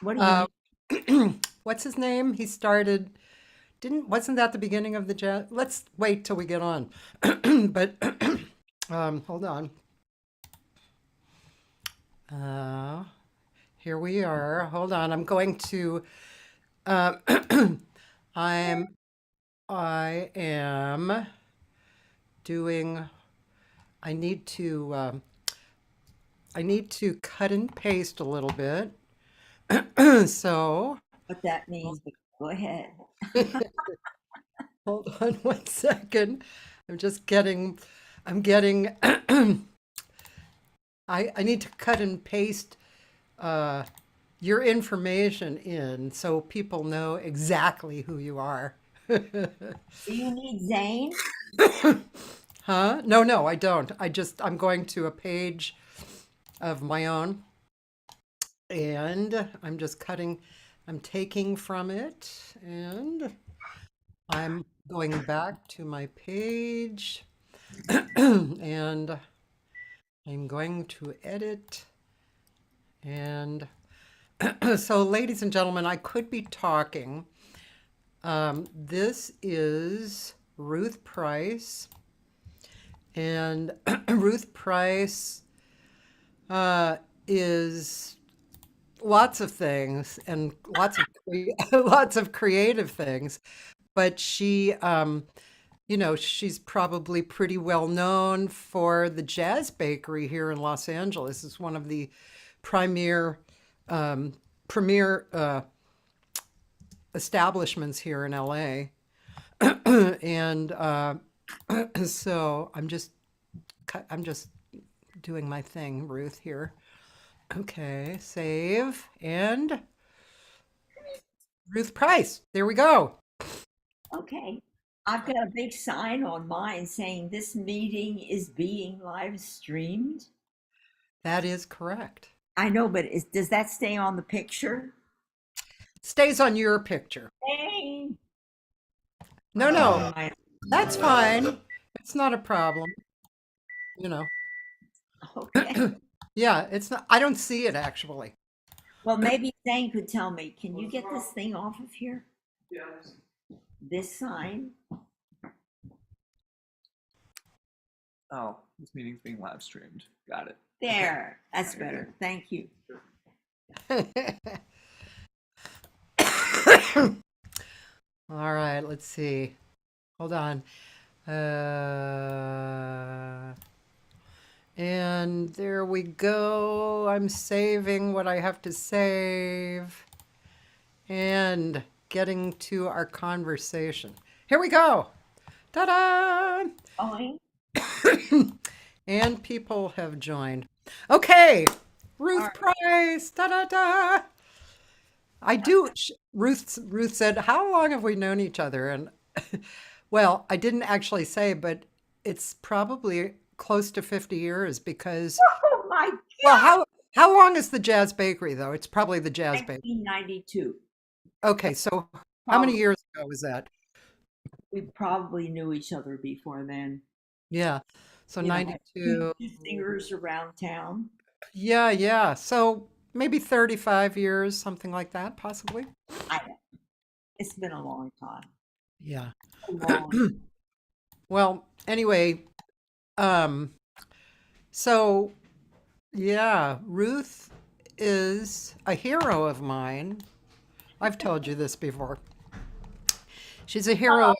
What do you Uh, mean? what's his name? He started, wasn't that the beginning of the jazz? Let's wait till we get on. But hold on. Uh, Here we are. Hold on. I'm going to, uh, I'm, I am doing, I need to, I need to cut and paste a little bit. So What that means, but go ahead. hold on 1 second. I'm just getting, I'm getting, I need to cut and paste uh, your information in so people know exactly who you are. Do you need Zane? Huh? No, no, I don't. I'm going to a page of my own and I'm just cutting, I'm taking from it and I'm going back to my page and I'm going to edit. And so, ladies and gentlemen, I could be talking. This is Ruth Price, and Ruth Price uh, is lots of things and lots of creative things. But she's probably pretty well known for the Jazz Bakery here in Los Angeles. It's one of the premier um, premier establishments here in LA. And so I'm just doing my thing, Ruth here. Okay, save and Ruth Price. There we go. Okay. I've got a big sign on mine saying this meeting is being live streamed. That is correct. I know, but does that stay on the picture? Stays on your picture. Zane. No, no, Oh my. that's fine. It's not a problem, you know. Okay. Yeah, it's not, I don't see it actually. Well, maybe Zane could tell me, can you get this thing off of here? This sign? Oh, this meeting's being live streamed. Got it. Okay. There. That's better. Thank you. All right, let's see. Hold on. Uh, and there we go. I'm saving what I have to save and getting to our conversation. Here we go. Ta-da! Going. And people have joined. Okay, All Ruth right. Price. Ta-da-da! Ruth said, "How long have we known each other?" And well, I didn't actually say, but it's probably close to 50 years because, Oh my well, God. how long is the Jazz Bakery though? It's probably the Jazz Bakery. 1992. Okay, so how many Probably. years ago was that? We probably knew each other before then. Yeah. So Like two, 92. two singers around town. Yeah, yeah. So maybe 35 years, something like that, possibly. I don't. It's been a long time. Yeah. A long. Well, anyway, um, so yeah, Ruth is a hero of mine. I've told you this before. She's a hero Oh, of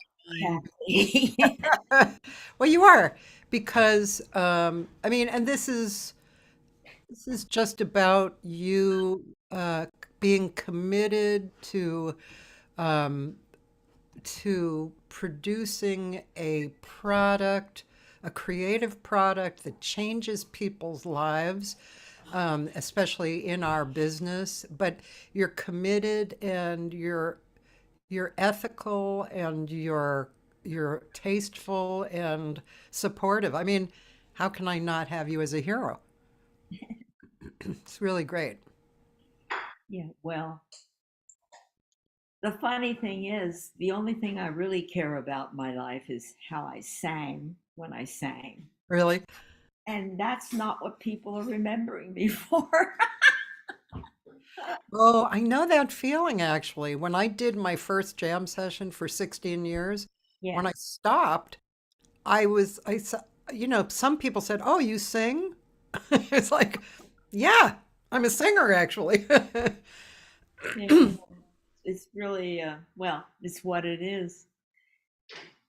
Kathy. mine. Well, you are because I mean, and this is just about you being committed um, to producing a product, a creative product that changes people's lives, especially in our business. But you're committed and you're ethical and you're tasteful and supportive. I mean, how can I not have you as a hero? It's really great. Yeah, well, the funny thing is, the only thing I really care about in my life is how I sang when I sang. Really? And that's not what people are remembering me for. Oh, I know that feeling actually. When I did my first jam session for 16 years, when I Yes. stopped, some people said, "Oh, you sing?" It's like, yeah, I'm a singer actually. Yeah. It's really, well, it's what it is.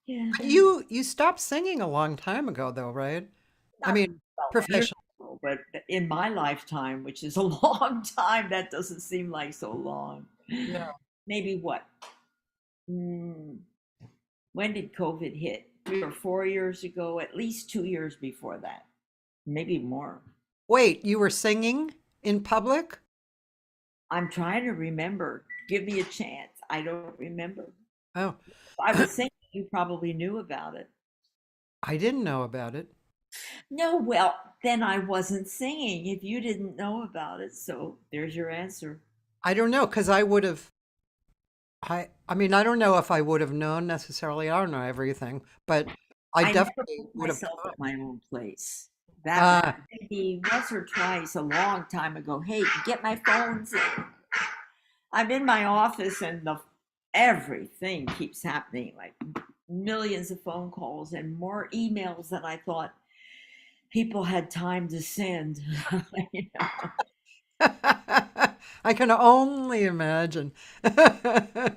Yeah. You stopped singing a long time ago though, right? I Not mean, years professional. ago, but in my lifetime, which is a long time, that doesn't seem like so long. Yeah. Maybe what? Mm, when did COVID hit? 3 or 4 years ago, at least 2 years before that, maybe more. Wait, you were singing in public? I'm trying to remember. Give me a chance. I don't remember. Oh, If I was singing, you probably knew about it. I didn't know about it. No, well, then I wasn't singing if you didn't know about it. So there's your answer. I don't know because I would have. I mean, I don't know if I would have known necessarily. I don't know everything, but I I never definitely put would have myself at come. my own place. That was Ah, maybe once or twice a long time ago. Hey, get my phones in. I'm in my office and everything keeps happening, like millions of phone calls and more emails than I thought people had time to send. You know? I can only imagine.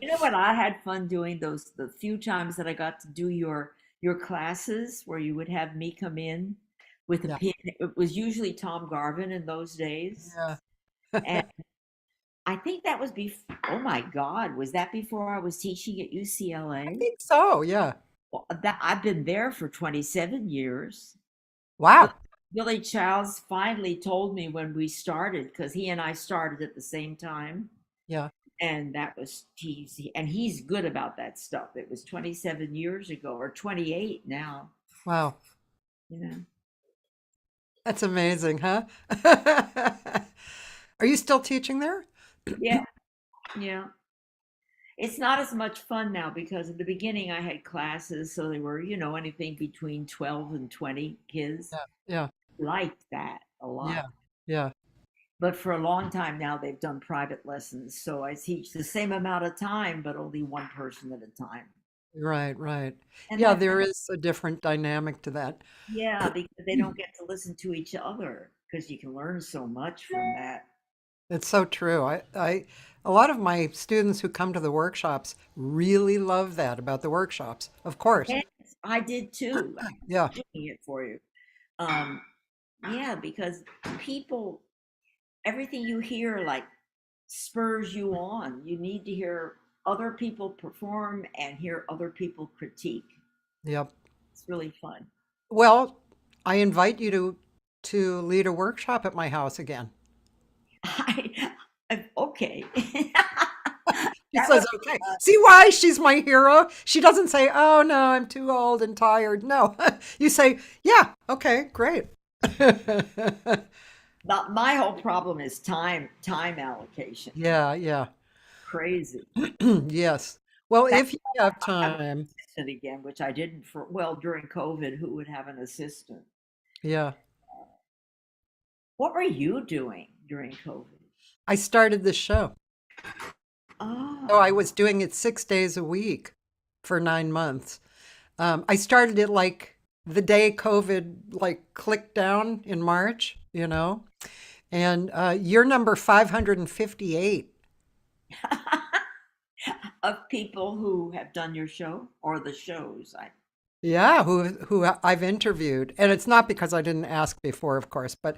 You know what I had fun doing those the few times that I got to do your classes where you would have me come in with a Yeah, pin. It was usually Tom Garvin in those days. yeah. And I think that was before, oh my God, was that before I was teaching at I UCLA? think so. Yeah. Well, that I've been there for 27 years. Bill- Wow. Billy Childs finally told me when we started, because he and I started at the same time. Yeah. And that was and he's good about that stuff. It was 27 years ago or 28 now, Wow. you know. That's amazing, huh? Are you still teaching there? Yeah, yeah. It's not as much fun now because in the beginning I had classes, so they were, anything between 12 and 20 kids. Yeah. Yeah. Liked that a Yeah. lot. Yeah. But for a long time now, they've done private lessons. So I teach the same amount of time, but only one person at a time. Right, right. And Yeah, that's, there is a different dynamic to that. yeah, because they don't get to listen to each other because you can learn so much from that. It's so true. A lot of my students who come to the workshops really love that about the workshops. Of course. Yes, I did too. Yeah. I'm doing it for you. Um, yeah, because people, everything you hear like spurs you on. You need to hear other people perform and hear other people critique. Yep. It's really fun. Well, I invite you to lead a workshop at my house again. Okay. She That would says, okay. See why she's my hero? She doesn't say, oh no, I'm too old and tired. No. You say, yeah, okay, great. not my whole problem is time allocation. Yeah, yeah. Crazy. Yes. Well, That if you have I have an time, assistant again, which I didn't for well during COVID. Who would have an assistant? yeah. What were you doing during COVID? I started this show. So Oh, I was doing it 6 days a week for 9 months. I started it like the day COVID like clicked down in March, and year number 558. of people who have done your show or the shows. I Yeah, who I've interviewed, and it's not because I didn't ask before, of course, but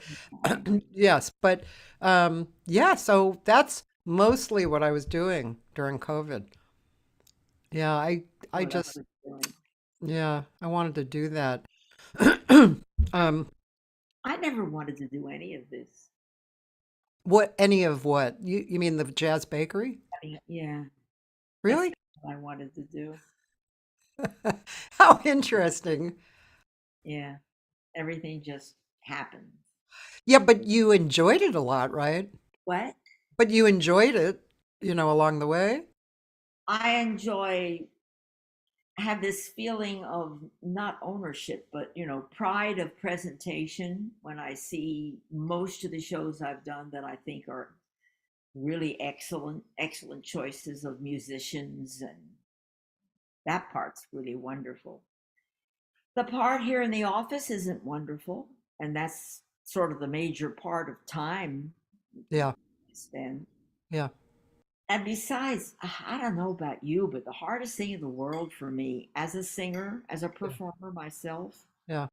yes, but yeah, so that's mostly what I was doing during COVID. Yeah, I what I just was doing. yeah, I wanted to do that. Um, I never wanted to do any of this. what any of what? You mean the Jazz Bakery? I mean, yeah, that's Really? not what I wanted to do. How interesting. Yeah, everything just happened. Yeah, but you enjoyed it a lot, right? What? But you enjoyed it, along the way? I enjoy have this feeling of not ownership, but pride of presentation when I see most of the shows I've done that I think are really excellent choices of musicians, and that part's really wonderful. The part here in the office isn't wonderful, and that's sort of the major part of time Yeah. I spend. Yeah. And besides, I don't know about you, but the hardest thing in the world for me as a singer, as a Yeah. performer myself, Yeah.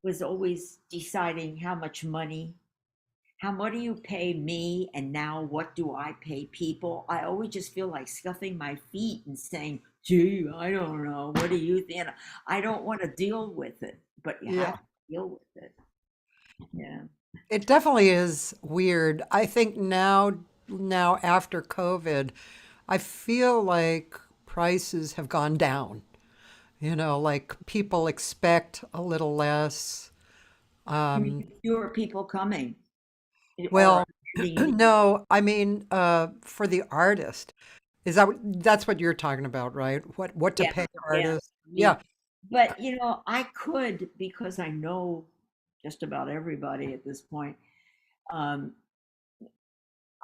was always deciding how much money, how much do you pay me, and now what do I pay people? I always just feel like scuffing my feet and saying, gee, I don't know. What do you think? I don't want to deal with it, but you Yeah. have to deal with it. Yeah. It definitely is weird. I think now after COVID, I feel like prices have gone down. Like people expect a little less. You mean Um, fewer people coming or well, attending? no, I mean, for the artist. That's what you're talking about, right? What to Yeah, pay yeah, artists? Yeah, me. But I could because I know just about everybody at this point. Um,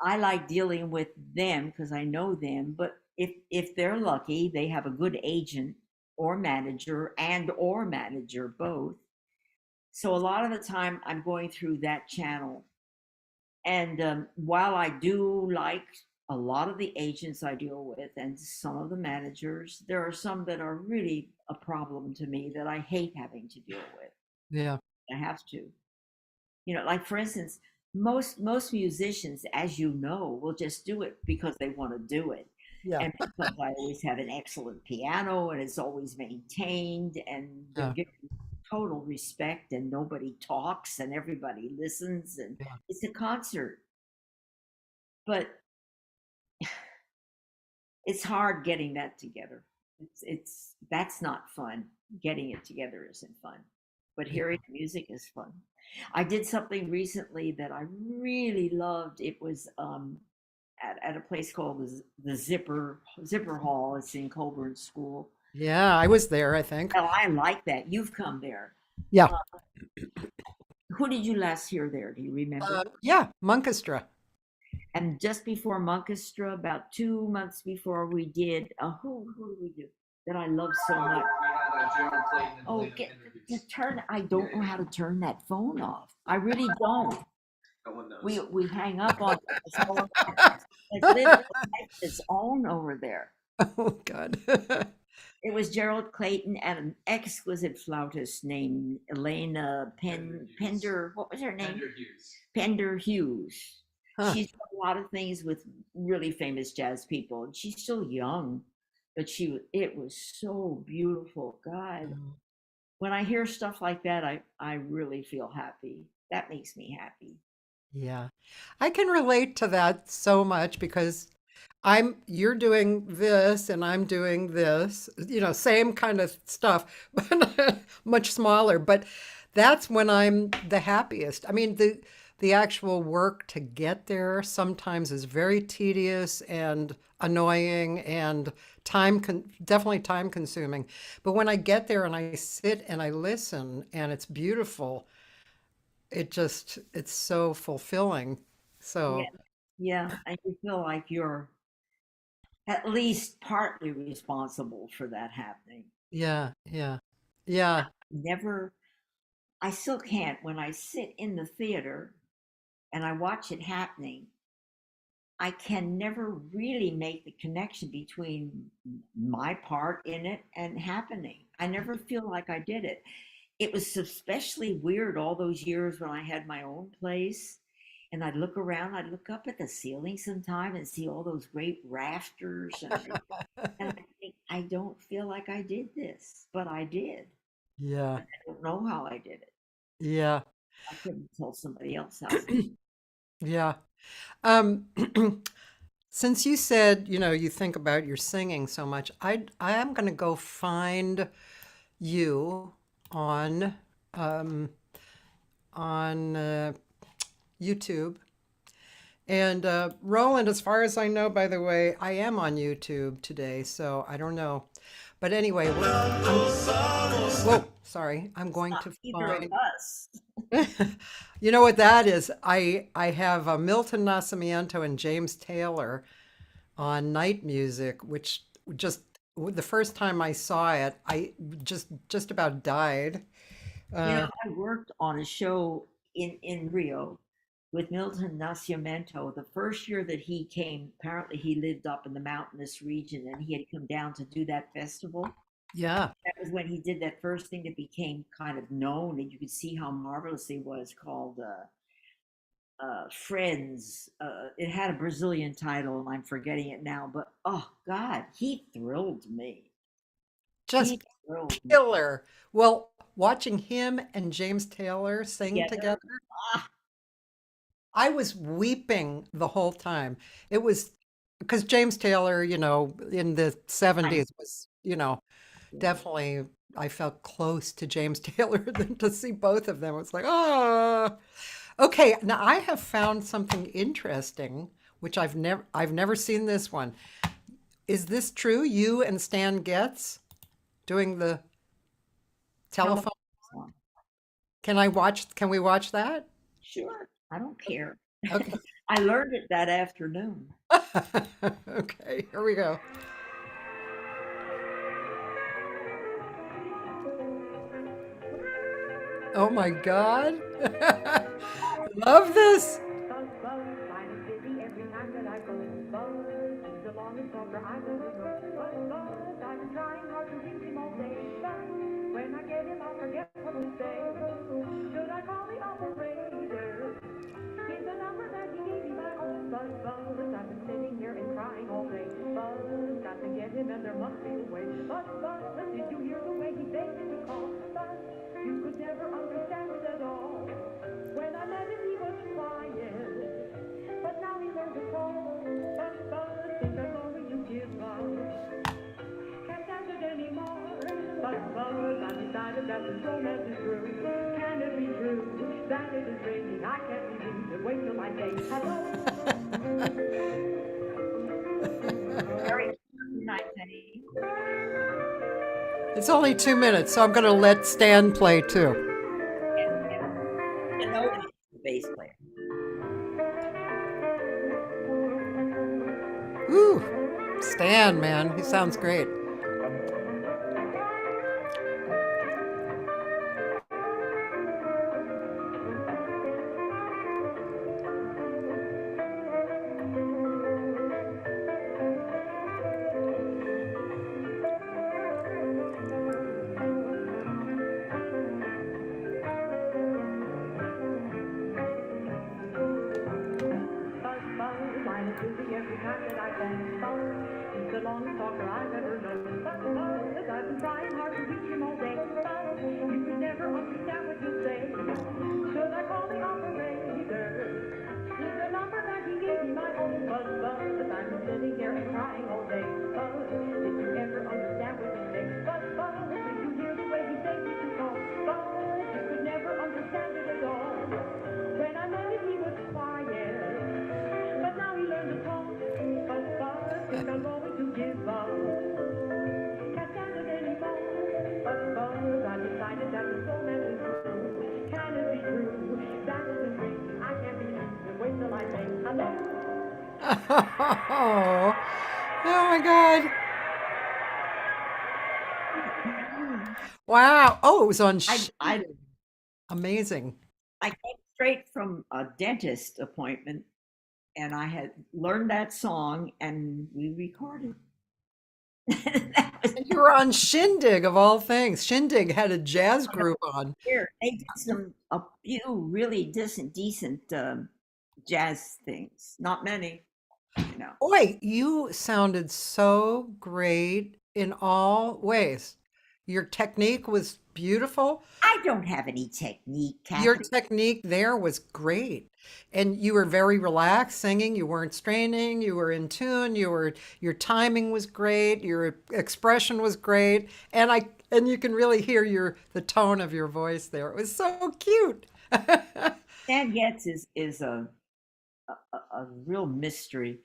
I like dealing with them because I know them. But if they're lucky, they have a good agent or manager and or manager both. So a lot of the time, I'm going through that channel. And while I do like a lot of the agents I deal with and some of the managers, there are some that are really a problem to me that I hate having to deal with. yeah, I have to. Like for instance, most musicians, as you know, will just do it because they want to do it. yeah, And because I always have an excellent piano and it's always maintained and they're yeah, given total respect and nobody talks and everybody listens and yeah, it's a concert. But it's hard getting that together. It's that's not fun. Getting it together isn't fun. But yeah. hearing the music is fun. I did something recently that I really loved. It was at a place called the Zipper Hall. It's in Colburn School. Yeah, I was there, I think. Oh, I like that. You've come there. Yeah, Uh, who did you last hear there? Do you remember? yeah, Monkestra. And just before Monkestra, about 2 months before we did, who did we do that I love so much? We had Gerald Clayton and Oh, Elena get interviews. to turn. I don't know how to turn that phone off. I really don't. No one knows. We hang up on this phone. It's living its own over there. Oh God. It was Gerald Clayton and an exquisite flautist named Elena Pender. What was her name? Andrew Hughes. Pender Hughes. Huh. She's done a lot of things with really famous jazz people, and she's still young, but it was so beautiful. God, when I hear stuff like that, I really feel happy. That makes me happy. Yeah. I can relate to that so much because you're doing this and I'm doing this, same kind of stuff, but much smaller. But that's when I'm the happiest. I mean, the actual work to get there sometimes is very tedious and annoying and definitely time consuming. But when I get there and I sit and I listen and it's beautiful, it's so fulfilling. Yeah, So, yeah, and you feel like you're at least partly responsible for that happening. yeah, yeah. Yeah. Never, I still can't. When I sit in the theater and I watch it happening, I can never really make the connection between my part in it and happening. I never feel like I did it. It was especially weird all those years when I had my own place. And I'd look around, I'd look up at the ceiling sometime and see all those great rafters. And I think, I don't feel like I did this, but I did. Yeah. I don't know how I did it. Yeah. I couldn't tell somebody else how. Yeah. Um, since you said, you think about your singing so much, I am going to go find you on um, on YouTube. And Roland, as far as I know, by the way, I am on YouTube today, so I don't know. But anyway, whoa, sorry, I'm going Not to either of find. us. You know what that is? I have Milton Nascimento and James Taylor on night music, which just the first time I saw it, I just about died. You know, Uh, I worked on a show in Rio with Milton Nascimento. The first year that he came, apparently he lived up in the mountainous region, and he had come down to do that festival. yeah, That was when he did that first thing that became kind of known, and you could see how marvelous he was, called Friends. It had a Brazilian title, and I'm forgetting it now. But oh God, he thrilled me. He just thrilled me. killer. Well, watching him and James Taylor sing Together. together, Ah, I was weeping the whole time. It was because James Taylor, in the I 70s was, yeah. definitely I felt close to James Taylor than to see both of them. It's like, oh. Okay, now I have found something interesting, which I've never seen this one. Is this true? You and Stan Getz doing the Telephone telephone? song. Can we watch that? Sure, I don't care. Okay. I learned it that afternoon. Okay, here we go. Oh my God. Love this. Buzz, buzz, mine is busy every time that I go. Buzz, he's the longest talker I've ever known. Buzz, buzz, I've been trying hard to reach him all day. Buzz, when I get him, I'll forget what to say. Should I call the operator? Here's the number that he gave me my own. Buzz, buzz, I've been sitting here and crying all day. Buzz, got to get him and there must be a way. Buzz, buzz, did you hear the way he begged me to call? Buzz, you could never understand it at all. When I met him, he was quiet, but now he learned to talk. Buzz, buzz, think I'm going to give up. Can't stand it anymore. Buzz, buzz, I've decided that this romance is through. Can it be true that it is raining? I can't believe it. Wait till I say hello. Very nice, Penny. It's only 2 minutes, so I'm going to let Stan play too. And nobody is the bass player. Ooh, Stan, man, he sounds great. Buzz, buzz, mine is busy every time that I can. Buzz, he's the longest talker I've ever known. Buzz, buzz, I've been trying hard to reach him all day. Buzz, you could never understand what you say. Should I call the operator? Here's the number that he gave me my own. Buzz, buzz, I've been sitting here and crying all day. Buzz, did you ever understand what you say? Buzz, buzz, did you hear the way he begged me to call? Buzz, you could never understand it at all. When I met him, he was quiet, but now he learned to talk. Buzz, buzz, think I'm going to give up. Can't stand it anymore. Buzz, buzz, I decided that this romance is true. Can it be true that it is raining? I can't believe it. Wait till I say hello. Oh, oh my God. Wow. Oh, it was on I, I, amazing. I came straight from a dentist appointment, and I had learned that song, and we recorded. That was And you were on Shindig of all things. Shindig had a jazz group on. here. They did a few really decent jazz things. Not many, you know. Boy, you sounded so great in all ways. Your technique was beautiful. I don't have any technique, Your Kathy. technique there was great. And you were very relaxed singing. You weren't straining. You were in tune. Your timing was great. Your expression was great. And you can really hear the tone of your voice there. It was so cute. Stan Getz is a real mystery.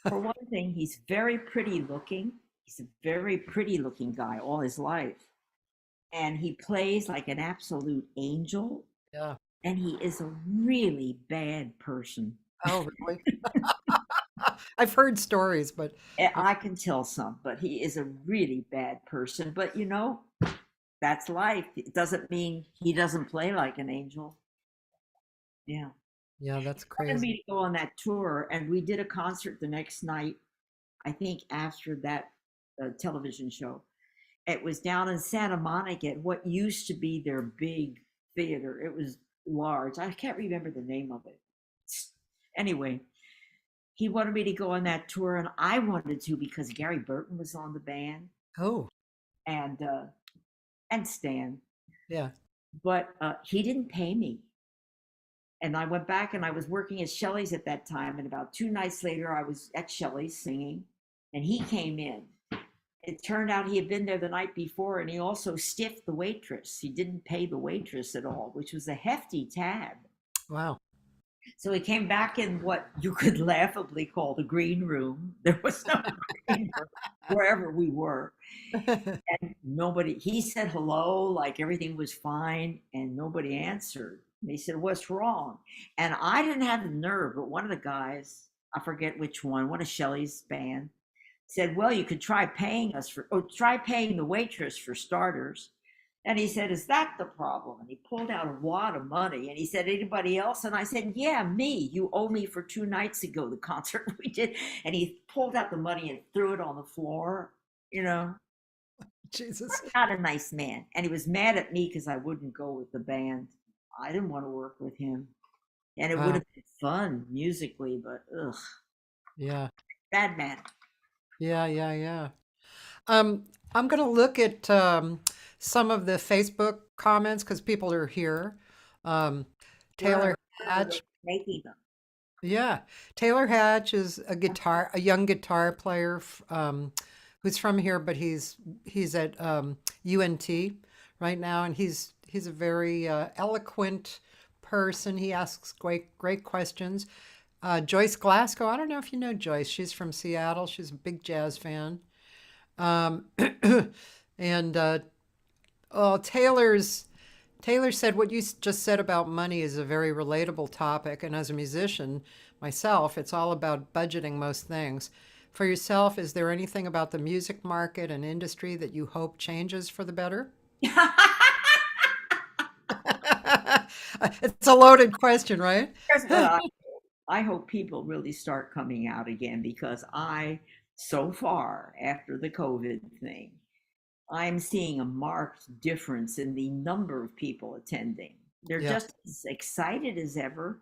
For one thing, he's very pretty looking. He's a very pretty looking guy all his life. And he plays like an absolute angel. Yeah. and he is a really bad person. Oh, really? I've heard stories, but I can tell some, but he is a really bad person. But that's life. It doesn't mean he doesn't play like an angel. Yeah. yeah, that's Wanted crazy. me to go on that tour, and we did a concert the next night. I think after that television show, it was down in Santa Monica at what used to be their big theater. It was large. I can't remember the name of it. Anyway, he wanted me to go on that tour, and I wanted to because Gary Burton was on the band Oh, and uh, and Stan, yeah. but he didn't pay me. And I went back and I was working at Shelley's at that time. And about 2 nights later, I was at Shelley's singing, and he came in. It turned out he had been there the night before, and he also stiffed the waitress. He didn't pay the waitress at all, which was a hefty tab. Wow. So he came back in what you could laughably call the green room. There was no green room wherever we were. And nobody, he said hello, like everything was fine, and nobody answered. And he said, "What's wrong?" And I didn't have the nerve, but one of the guys, I forget which one of Shelley's band, said, "Well, you could try paying us try paying the waitress for starters." And he said, "Is that the problem?" And he pulled out a wad of money and he said, "Anybody else?" And I said, "Yeah, me. You owe me for 2 nights ago, the concert we did." And he pulled out the money and threw it on the floor, you know. Jesus. Not a nice man. And he was mad at me because I wouldn't go with the band. I didn't want to work with him. And it would Wow. have been fun musically, but ugh, Yeah. bad man. Yeah, yeah, yeah. I'm gonna look at some of the Facebook comments because people are here. Um, We're Taylor we're Hatch, making them. yeah, Taylor Hatch is a young guitar player, who's from here, but he's at UNT right now, and he's a very eloquent person. He asks great questions. Joyce Glasgow, I don't know if you know Joyce. She's from Seattle. She's a big jazz fan. Um, and oh, Taylor said what you just said about money is a very relatable topic. And as a musician myself, it's all about budgeting most things. For yourself, is there anything about the music market and industry that you hope changes for the better? It's a loaded question, right? Here's what I hope people really start coming out again because so far after the COVID thing, I'm seeing a marked difference in the number of people attending. They're Yeah, just as excited as ever,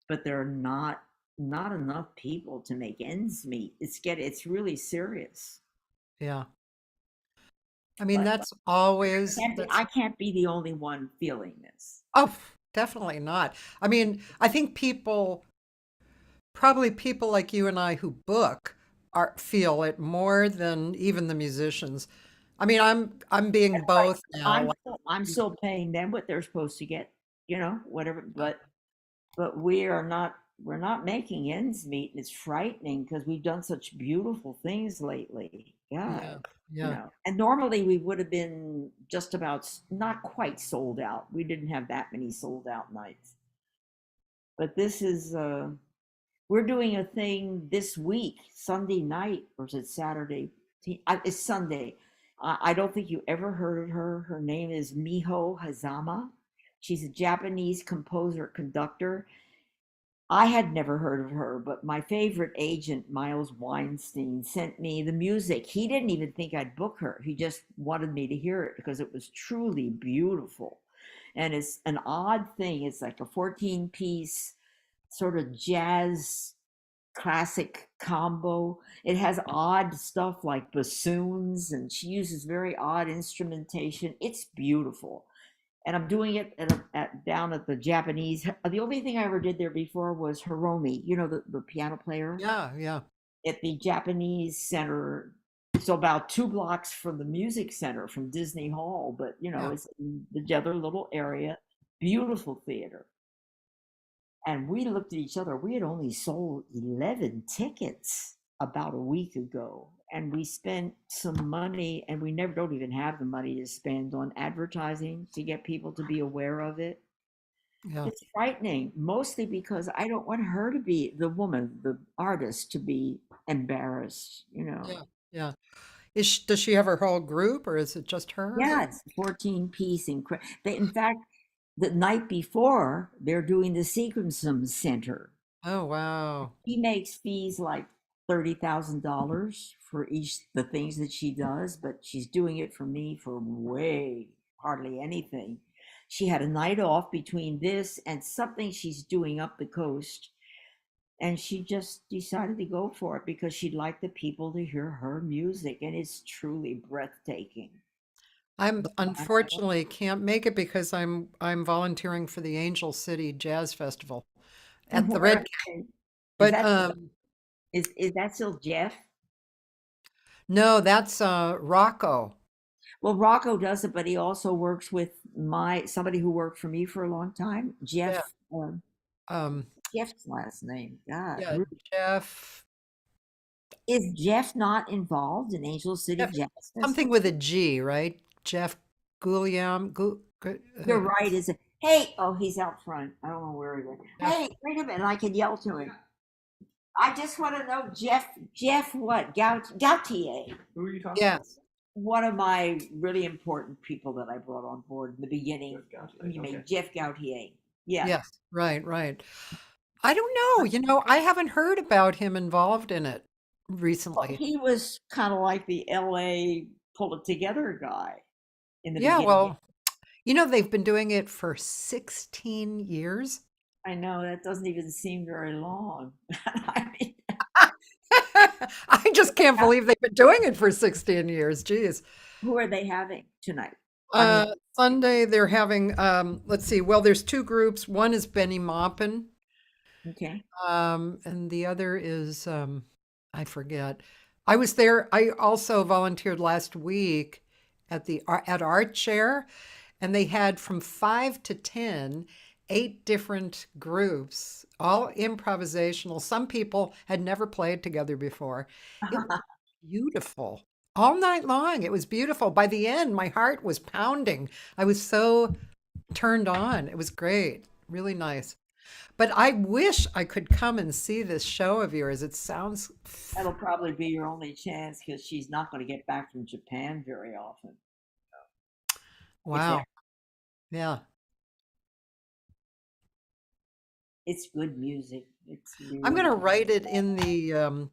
but there are not enough people to make ends meet. It's really serious. yeah. I mean, But that's I can't be the only one feeling this. oh, definitely not. I mean, I think probably people like you and I who book feel it more than even the musicians. I mean, I'm being Right. both now. I'm still paying them what they're supposed to get, whatever. But we're not making ends meet, and it's frightening because we've done such beautiful things lately. Yeah, God, yeah, and normally we would have been just about not quite sold out. We didn't have that many sold out nights. But this is we're doing a thing this week, Sunday night, or is it Saturday? It's Sunday. I don't think you ever heard of her. Her name is Miho Hazama. She's a Japanese composer conductor. I had never heard of her, but my favorite agent, Miles Weinstein, sent me the music. He didn't even think I'd book her. He just wanted me to hear it because it was truly beautiful. And it's an odd thing. It's like a 14-piece sort of jazz classic combo. It has odd stuff like bassoons, and she uses very odd instrumentation. It's beautiful. And I'm doing it down at the Japanese. The only thing I ever did there before was Hiromi, the piano player yeah, yeah, at the Japanese Center. So about 2 blocks from the music center from Disney Hall, but yeah. it's in the other little area. Beautiful theater. And we looked at each other. We had only sold 11 tickets about a week ago. And we spent some money, and we never don't even have the money to spend on advertising to get people to be aware of it. Yeah. It's frightening, mostly because I don't want her to be the woman, the artist, to be embarrassed, you know. Yeah. Yeah. Does she have her whole group or is it just her? Yeah, it's 14 piece. They, in fact, the night before, they're doing the Seagramson Center. Oh, wow. He makes fees like $30,000 for each the things that she does, but she's doing it for me for way hardly anything. She had a night off between this and something she's doing up the coast, and she just decided to go for it because she'd like the people to hear her music, and it's truly breathtaking. I'm unfortunately can't make it because I'm volunteering for the Angel City Jazz Festival And at the where Red. is But that? Is that still Jeff? no, that's Rocco. Well, Rocco does it, but he also works with my somebody who worked for me for a long time, Yeah. Jeff. Um, Jeff's last name, God, yeah, Jeff. is Jeff not involved in Angel City Jeff, Jazz something Festival? with a G, right? Jeff Gulliam. You're right. Is it? Hey, oh, he's out front. I don't know where he went. Jeff. Hey, wait a minute. I can yell to him. I just want to know Jeff. Jeff, what? Gautier. Who are you talking about? Yes. One of my really important people that I brought on board in the beginning. Jeff Gautier, You mean okay. Jeff Gautier? Yeah. Yes. Right. Right. I don't know. I haven't heard about him involved in it recently. He was kind of like the LA pull it together guy in the Yeah. beginning. Well, they've been doing it for 16 years. I know that doesn't even seem very long. I mean, I just can't believe they've been doing it for 16 years. Geez. who are they having tonight? I mean, Sunday they're having let's see. Well, there's two groups. One is Benny Maupin, okay. and the other is I forget. I was there. I also volunteered last week at Art Chair, and they had from 5 to 10, 8 different groups, all improvisational. Some people had never played together before. It was beautiful. All night long. It was beautiful. By the end, my heart was pounding. I was so turned on. It was great. Really nice. But I wish I could come and see this show of yours. It sounds That'll probably be your only chance because she's not going to get back from Japan very often. If wow. Yeah. it's good music. It's I'm really going to write it in the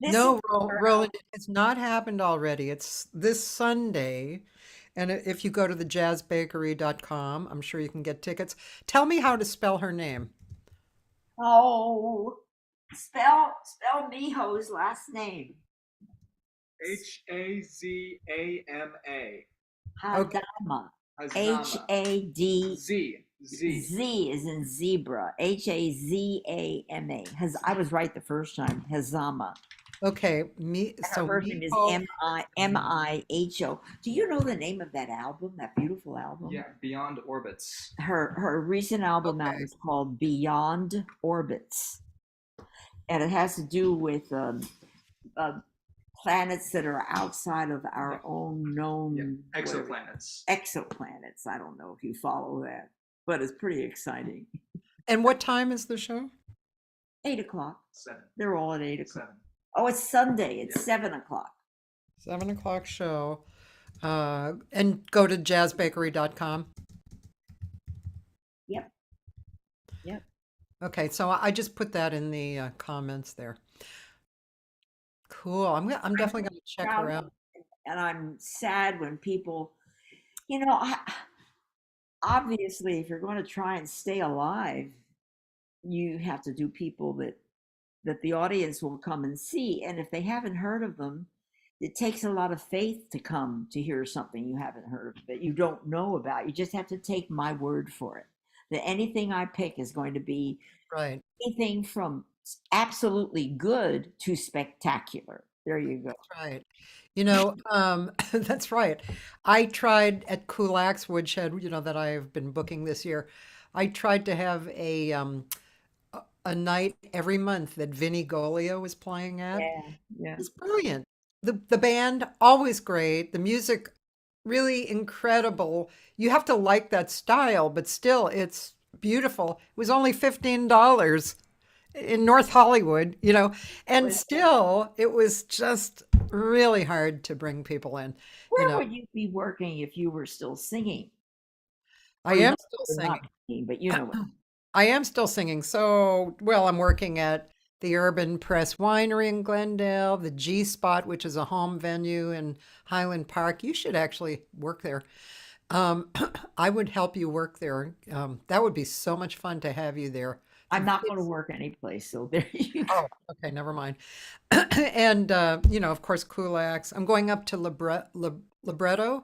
this no, is Roland, it's not happened already. It's this Sunday. And if you go to thejazzbakery.com, I'm sure you can get tickets. Tell me how to spell her name. oh spell Miho's last name. Hazama. Okay. Hadama. Hazama. Had Z. Z is in zebra. Hazama. I was right the first time. Hazama. Okay. And her So first name is Miho, Miho. Do you know the name of that album? That beautiful album? Yeah, Beyond Orbits. Her recent album out okay. is called Beyond Orbits, and it has to do with uh, planets that are outside of our own Yeah, known exoplanets. exoplanets. I don't know if you follow that, but it's pretty exciting. And what time is the show? 8 o'clock. 7. They're all at 8 o'clock. 7. Oh, it's Sunday. It's Yeah. 7 o'clock. 7 o'clock show. And go to jazzbakery.com. Yep. Yep. Okay, so I just put that in the comments there. Cool. I'm definitely going to check her Proud out. of- And I'm sad when people, obviously, if you're going to try and stay alive, you have to do people that the audience will come and see. And if they haven't heard of them, it takes a lot of faith to come to hear something you haven't heard of, that you don't know about. You just have to take my word for it. That anything I pick is going to be Right. anything from absolutely good to spectacular. There you go. Right. That's right. I tried at Kulak's Woodshed, that I've been booking this year. I tried to have a night every month that Vinnie Golia was playing at. Yeah, yeah. It's brilliant. The band always great. The music really incredible. You have to like that style, but still beautiful. It was only $15 in North Hollywood, and still it was just really hard to bring people in, you Where know. would you be working if you were still singing? I Or you am know, still you're not singing. singing, but you know what? I am still singing. So, well, I'm working at the Urban Press Winery in Glendale, the G Spot, which is a home venue in Highland Park. You should actually work there. Um, I would help you work there. That would be so much fun to have you there. I'm not going to It's work anyplace, so there you go. oh, okay, never mind. And of course, Kulaks. I'm going up to Libretto,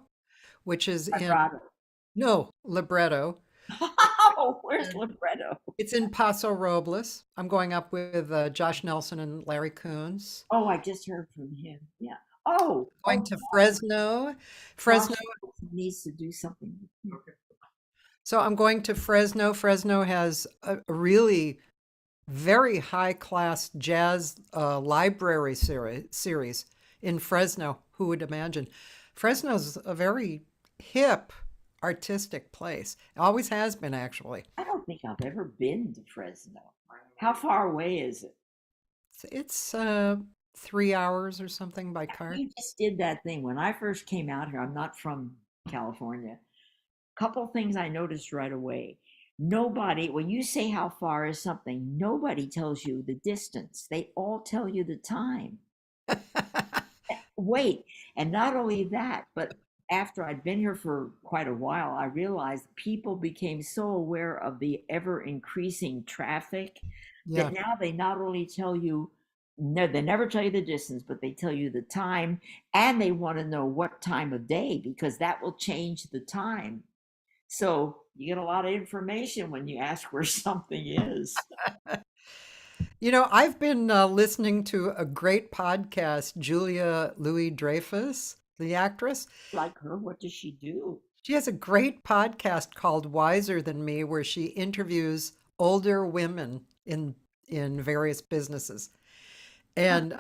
which is in Vibrato. no Libretto. Oh, where's And libretto? it's in Paso Robles. I'm going up with Josh Nelson and Larry Coons. Oh, I just heard from him. Yeah. Oh, Going oh, to Fresno. Josh Fresno. needs to do something. So I'm going to Fresno. Fresno has a really very high class jazz library series in Fresno. Who would imagine? Fresno's a very hip artistic place. Always has been, actually. I don't think I've ever been to Fresno. How far away is it? It's 3 hours or something by car. You just did that thing. When I first came out here, I'm not from California. Couple things I noticed right away. Nobody, when you say how far is something, nobody tells you the distance. They all tell you the time. Wait, and not only that, but after I'd been here for quite a while, I realized people became so aware of the ever increasing traffic Yeah. that now they not only tell you, no, they never tell you the distance, but they tell you the time, and they want to know what time of day because that will change the time. So you get a lot of information when you ask where something is. I've been listening to a great podcast, Julia Louis Dreyfus, the actress. Like her, what does she do? She has a great podcast called Wiser Than Me, where she interviews older women in various businesses. And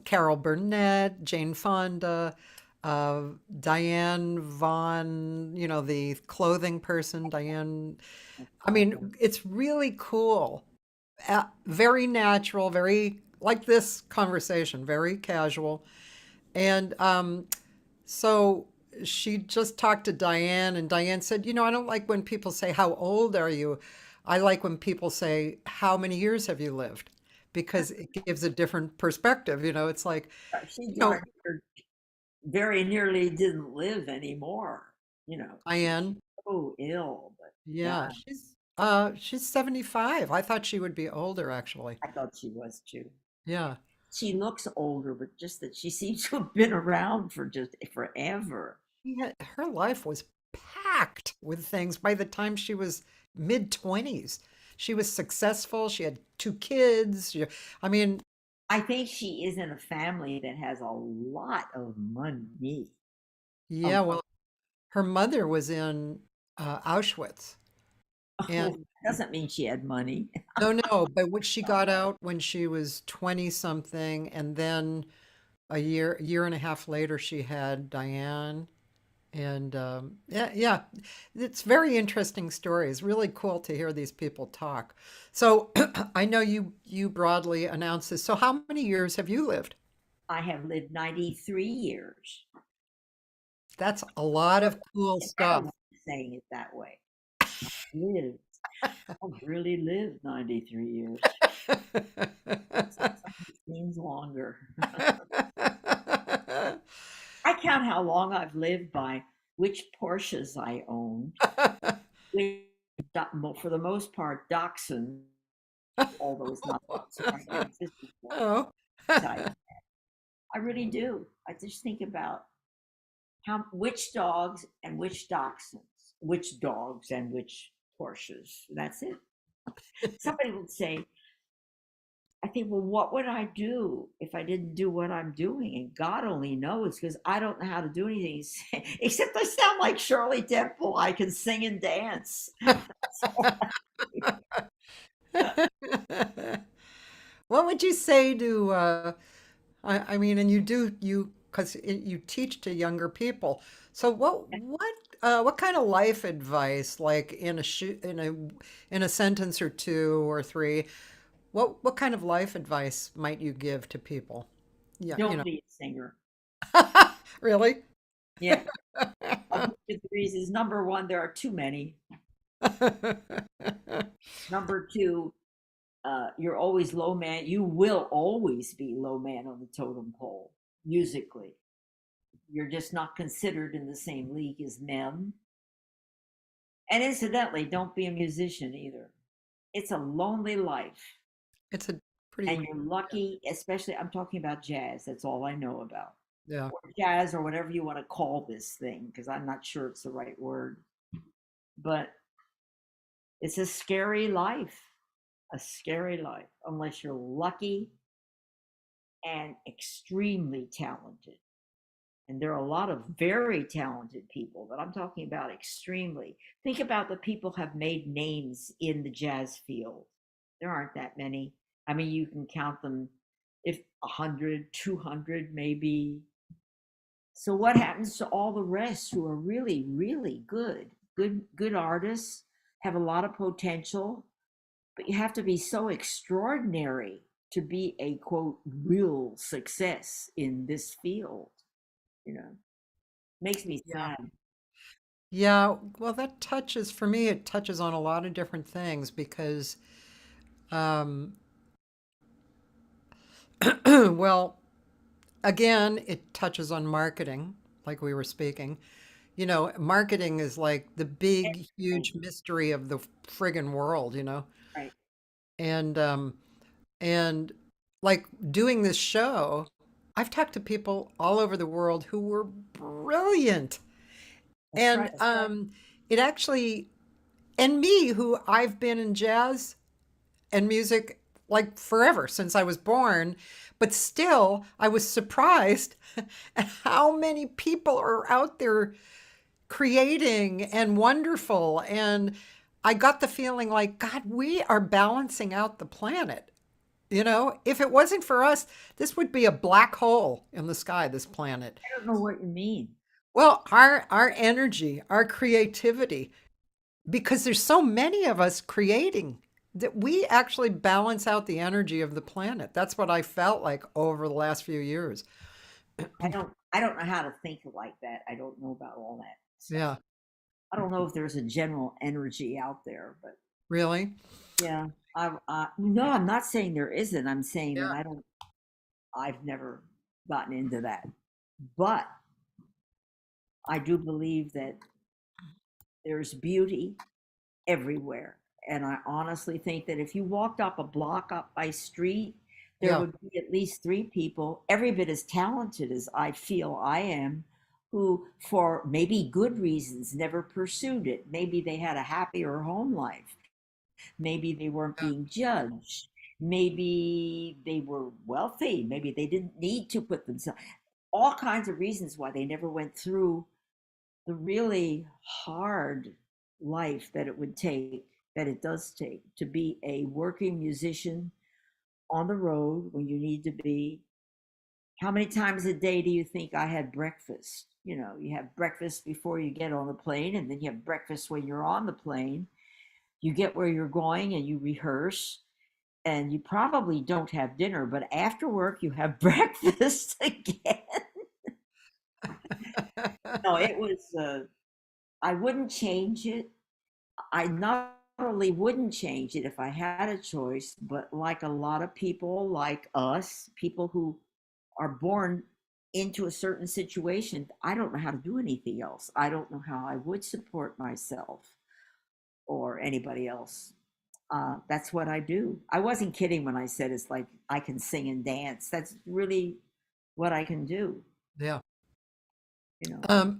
Carol Burnett, Jane Fonda, uh, Diane Vaughn, the clothing person, Diane. I mean, it's really cool. Very natural, very like this conversation, very casual. And so she just talked to Diane, and Diane said, I don't like when people say, "How old are you?" I like when people say, "How many years have you lived?" Because it gives a different perspective. It's like, She you know, darn near very nearly didn't live anymore. You know, she's Diane, so ill, but yeah, yeah, she's 75. I thought she would be older, actually. I thought she was too. Yeah. She looks older, but just that she seems to have been around for just forever. Her life was packed with things by the time she was mid 20s. She was successful. She had two kids. I mean, I think she is in a family that has a lot of money. A yeah, lot. well, her mother was in Auschwitz. Oh, And doesn't mean she had money. no, no, but when she got out when she was 20 something, and then year and a half later, she had Diane. And yeah, yeah, it's very interesting story. It's really cool to hear these people talk. So I know you broadly announced this. So how many years have you lived? I have lived 93 years. That's a lot I of cool never stuff. like saying it that way. Lived. I've really lived 93 years. Sometimes it seems longer. I count how long I've lived by which Porsches I owned, which, for the most part, dachshunds, although it's not sorry, they're existing Oh. type. I really do. I just think about which dogs and which dachshunds, which dogs and which Porsches. That's it. Somebody would say, I think, well, what would I do if I didn't do what I'm doing? And God only knows because I don't know how to do anything except I sound like Shirley Temple. I can sing and dance. What would you say to I mean, and you do, because you teach to younger people. So what what kind of life advice, like in a sentence or two or three, what kind of life advice might you give to people? Yeah, Don't be a singer. really? Yeah. I'll give you the reasons. Number one, there are too many. Number two, you're always low man. You will always be low man on the totem pole musically. You're just not considered in the same league as men. And incidentally, don't be a musician either. It's a lonely life. It's a pretty, And you're lucky, especially I'm talking about jazz. That's all I know about. yeah. Or jazz or whatever you want to call this thing, because I'm not sure it's the right word. But it's a scary life, unless you're lucky and extremely talented. And there are a lot of very talented people, but I'm talking about extremely. Think about the people who have made names in the jazz field. There aren't that many. I mean, you can count them if 100, 200 maybe. So what happens to all the rest who are really, really good artists, have a lot of potential, but you have to be so extraordinary to be a quote real success in this field, you know. Makes me Yeah. sad. Yeah, well, that touches, for me, it touches on a lot of different things because, um, well, again, it touches on marketing, like we were speaking. You know, marketing is like the big, Everything. huge mystery of the friggin' world, you know? Right. And, um, and like doing this show, I've talked to people all over the world who were brilliant. That's And, right. it actually, and me, who I've been in jazz and music like forever since I was born, but still I was surprised at how many people are out there creating and wonderful. And I got the feeling like, God, we are balancing out the planet. You know, if it wasn't for us, this would be a black hole in the sky, this planet. I don't know what you mean. Well, our energy, our creativity, because there's so many of us creating that we actually balance out the energy of the planet. That's what I felt like over the last few years. I don't know how to think like that. I don't know about all that stuff. Yeah, I don't know if there's a general energy out there, but really? yeah. No, I'm not saying there isn't. I'm saying that Yeah. I've never gotten into that. But I do believe that there's beauty everywhere. And I honestly think that if you walked up a block up my street, there Yeah. would be at least three people, every bit as talented as I feel I am, who, for maybe good reasons, never pursued it. Maybe they had a happier home life. Maybe they weren't Yeah. being judged. Maybe they were wealthy. Maybe they didn't need to put themselves, all kinds of reasons why they never went through the really hard life that it would take, that it does take to be a working musician on the road when you need to be. How many times a day do you think I had breakfast? You know, you have breakfast before you get on the plane, and then you have breakfast when you're on the plane. You get where you're going and you rehearse, and you probably don't have dinner, but after work, you have breakfast again. No, it was, I wouldn't change it. I not only wouldn't change it if I had a choice, but like a lot of people like us, people who are born into a certain situation, I don't know how to do anything else. I don't know how I would support myself or anybody else. That's what I do. I wasn't kidding when I said it's like I can sing and dance. That's really what I can do, Yeah. you know. Um,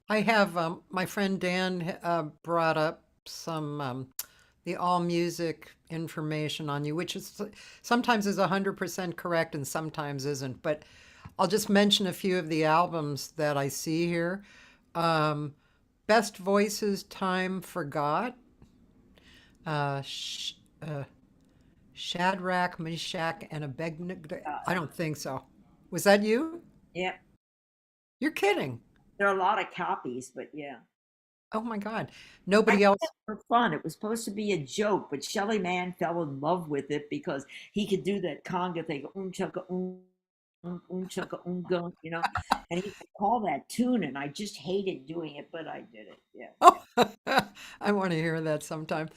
I have my friend Dan brought up some the all music information on you, which is sometimes is 100% correct and sometimes isn't. But I'll just mention a few of the albums that I see here. Um, Best Voices, Time Forgot. Uh, Sh- uh, Shadrach, Meshach, and Abednego. Uh, I don't think so. Was that you? yeah, You're kidding. There are a lot of copies, but yeah. Oh my God. I Nobody did else. it for fun. It was supposed to be a joke, but Shelley Mann fell in love with it because he could do that conga thing, chugga, chugga, gung, and he could call that tune, and I just hated doing it, but I did it. Yeah. Oh, I want to hear that sometime.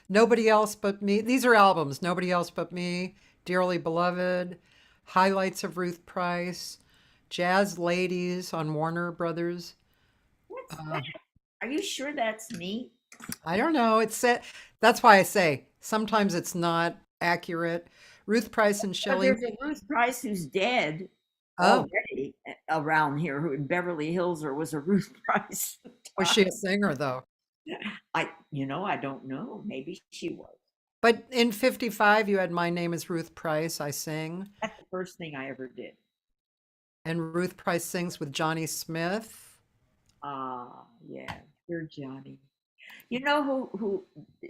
Nobody else but me. These are albums. Nobody else but me. Dearly Beloved. Highlights of Ruth Price. Jazz Ladies on Warner Brothers. What's Uh, that? Are you sure that's me? I don't know. It's set. That's why I say sometimes it's not accurate. Ruth Price and But Shelley. there's a Ruth Price who's dead Oh, already around here, who in Beverly Hills, or was a Ruth Price. was she a singer though? I don't know. Maybe she was. But in 55, you had My Name is Ruth Price, I sing. That's the first thing I ever did. And Ruth Price sings with Johnny Smith. Yeah, dear Johnny. You know who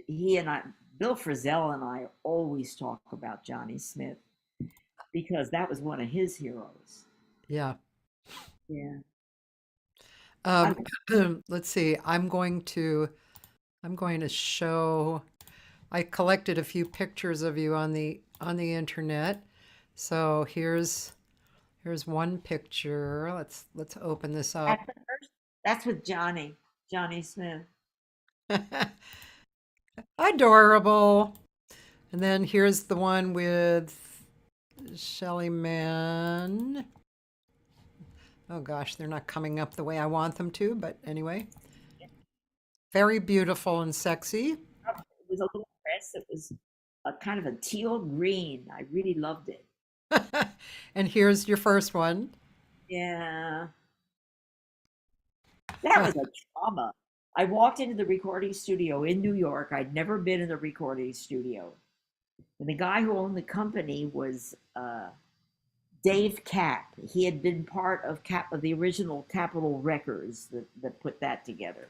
he and I, Bill Frisell and I always talk about Johnny Smith because that was one of his heroes. Yeah. Yeah. I, Um, let's see. I'm going to show. I collected a few pictures of you on the internet. So here's one picture. Let's open this up. that's the first. That's with Johnny Smith. Adorable. And then here's the one with Shelley Mann. Oh gosh, they're not coming up the way I want them to, but anyway. Very beautiful and sexy. It was a little dress. It was a kind of a teal green. I really loved it. And here's your first one. Yeah, that was a trauma. I walked into the recording studio in New York. I'd never been in the recording studio. And the guy who owned the company was Dave Kapp. He had been part of the original Capitol Records that put that together.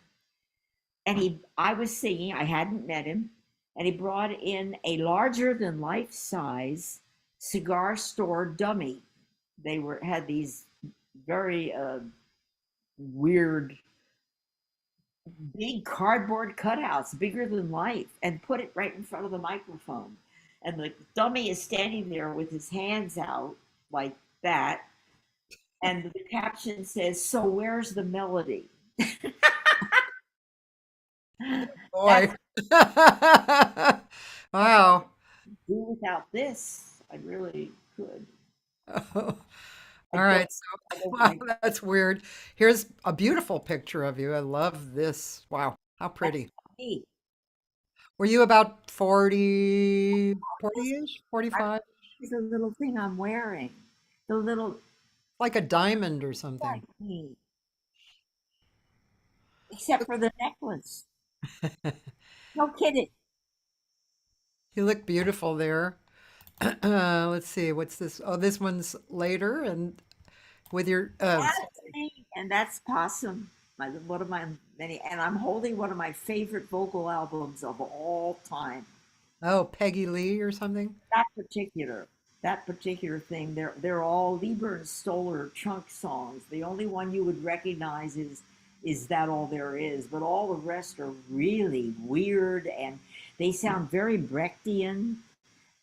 And I was singing. I hadn't met him, and he brought in a larger than life size cigar store dummy. They had these very weird, big cardboard cutouts, bigger than life, and put it right in front of the microphone. And the dummy is standing there with his hands out like that. And the caption says, "So where's the melody?" Boy. That's Wow. do without this. I really could. I All don't. right. So, I don't wow, like. that's weird. Here's a beautiful picture of you. I love this. Wow, how That's pretty. me. Were you about 40-ish, I 45? the little thing I'm wearing. The little Like a diamond or like something. me, except for the necklace. No kidding. You look beautiful there. Let's see, what's this? Oh, this one's later and with your That's me, and that's Possum. One of my many, and I'm holding one of my favorite vocal albums of all time. oh, Peggy Lee or something. That particular thing. They're all Lieber and Stoller chunk songs. The only one you would recognize is that all there is, but all the rest are really weird and they sound very Brechtian.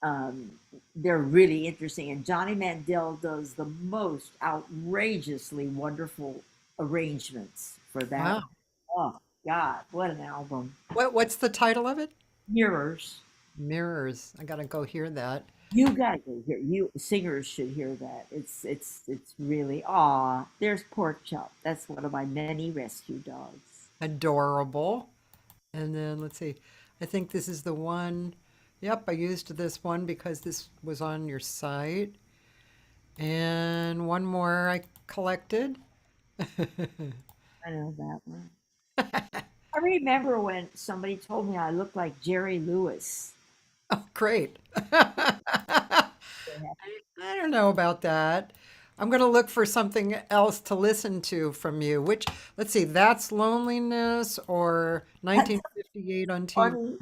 Um, they're really interesting, and Johnny Mandel does the most outrageously wonderful arrangements for that. Wow. Oh God, what an album! What's the title of it? Mirrors. Mirrors. I gotta go hear that. You gotta go hear. You singers should hear that. It's really there's Pork Chop. That's one of my many rescue dogs. Adorable. And then let's see. I think this is the one. Yep, I used this one because this was on your site. And one more I collected. I know that one. I remember when somebody told me I looked like Jerry Lewis. Oh, great. I don't know about that. I'm going to look for something else to listen to from you. Which, let's see, That's Loneliness or That's 1958 on TV. funny.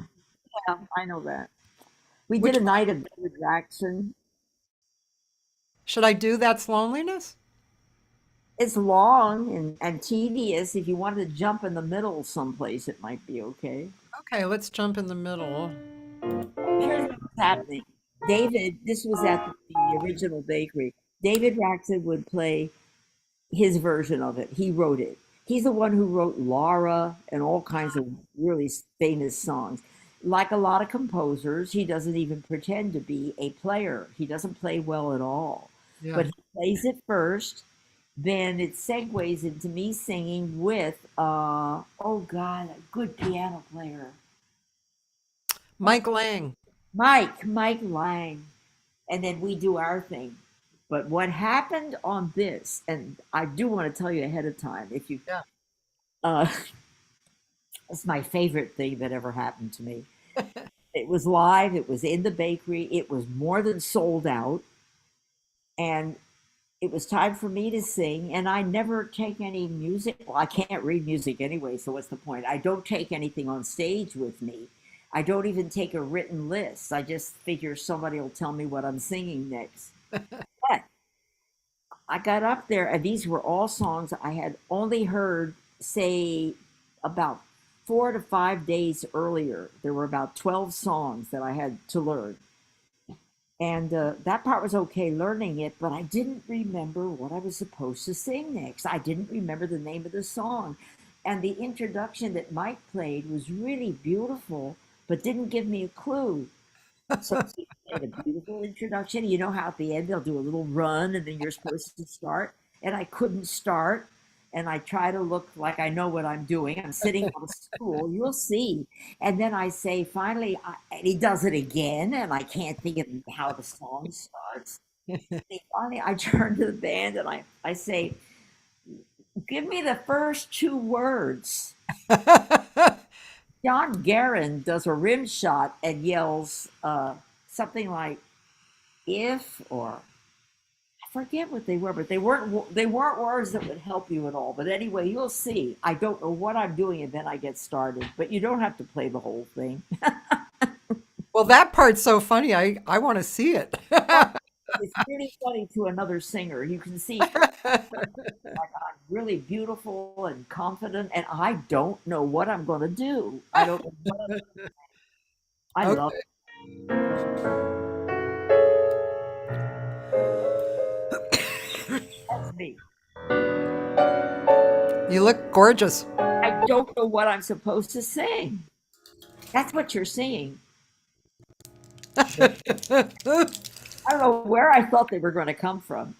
Yeah, I know that. We did Which a night of David Jackson. should I do? That's Loneliness? It's long and tedious. If you wanted to jump in the middle someplace, it might be okay. Okay, let's jump in the middle. Here's what was happening. David, this was at the original bakery. David Raxon would play his version of it. He wrote it. He's the one who wrote Laura and all kinds of really famous songs. Like a lot of composers, he doesn't even pretend to be a player. He doesn't play well at all. Yeah. But he plays it first, then it segues into me singing with, oh God, a good piano player. Mike Lang. Mike Lang. And then we do our thing. But what happened on this, and I do want to tell you ahead of time, if you, Yeah. uh, it's my favorite thing that ever happened to me. It was live, it was in the bakery, it was more than sold out, and it was time for me to sing. And I never take any music. Well, I can't read music anyway, so what's the point? I don't take anything on stage with me. I don't even take a written list. I just figure somebody will tell me what I'm singing next. But I got up there, and these were all songs I had only heard, say, about 4 to 5 days earlier. There were about 12 songs that I had to learn. And that part was okay learning it, but I didn't remember what I was supposed to sing next. I didn't remember the name of the song. And the introduction that Mike played was really beautiful, but didn't give me a clue. So he played a beautiful introduction. You know how at the end they'll do a little run and then you're supposed to start. And I couldn't start. And I try to look like I know what I'm doing. I'm sitting on a stool, you'll see. And then I say, finally, and he does it again. And I can't think of how the song starts. And finally, I turn to the band and I say, give me the first 2 words. John Guerin does a rim shot and yells something like if, or I forget what they were, but they weren't words that would help you at all. But anyway, you'll see. I don't know what I'm doing, and then I get started. But you don't have to play the whole thing. Well, that part's so funny. I want to see it. It's really funny to another singer. You can see like I'm really beautiful and confident, and I don't know what I'm going to do. I don't know what I'm gonna do. I Okay. love it. That's me. You look gorgeous. I don't know what I'm supposed to sing. That's what you're singing. I don't know where I thought they were going to come from.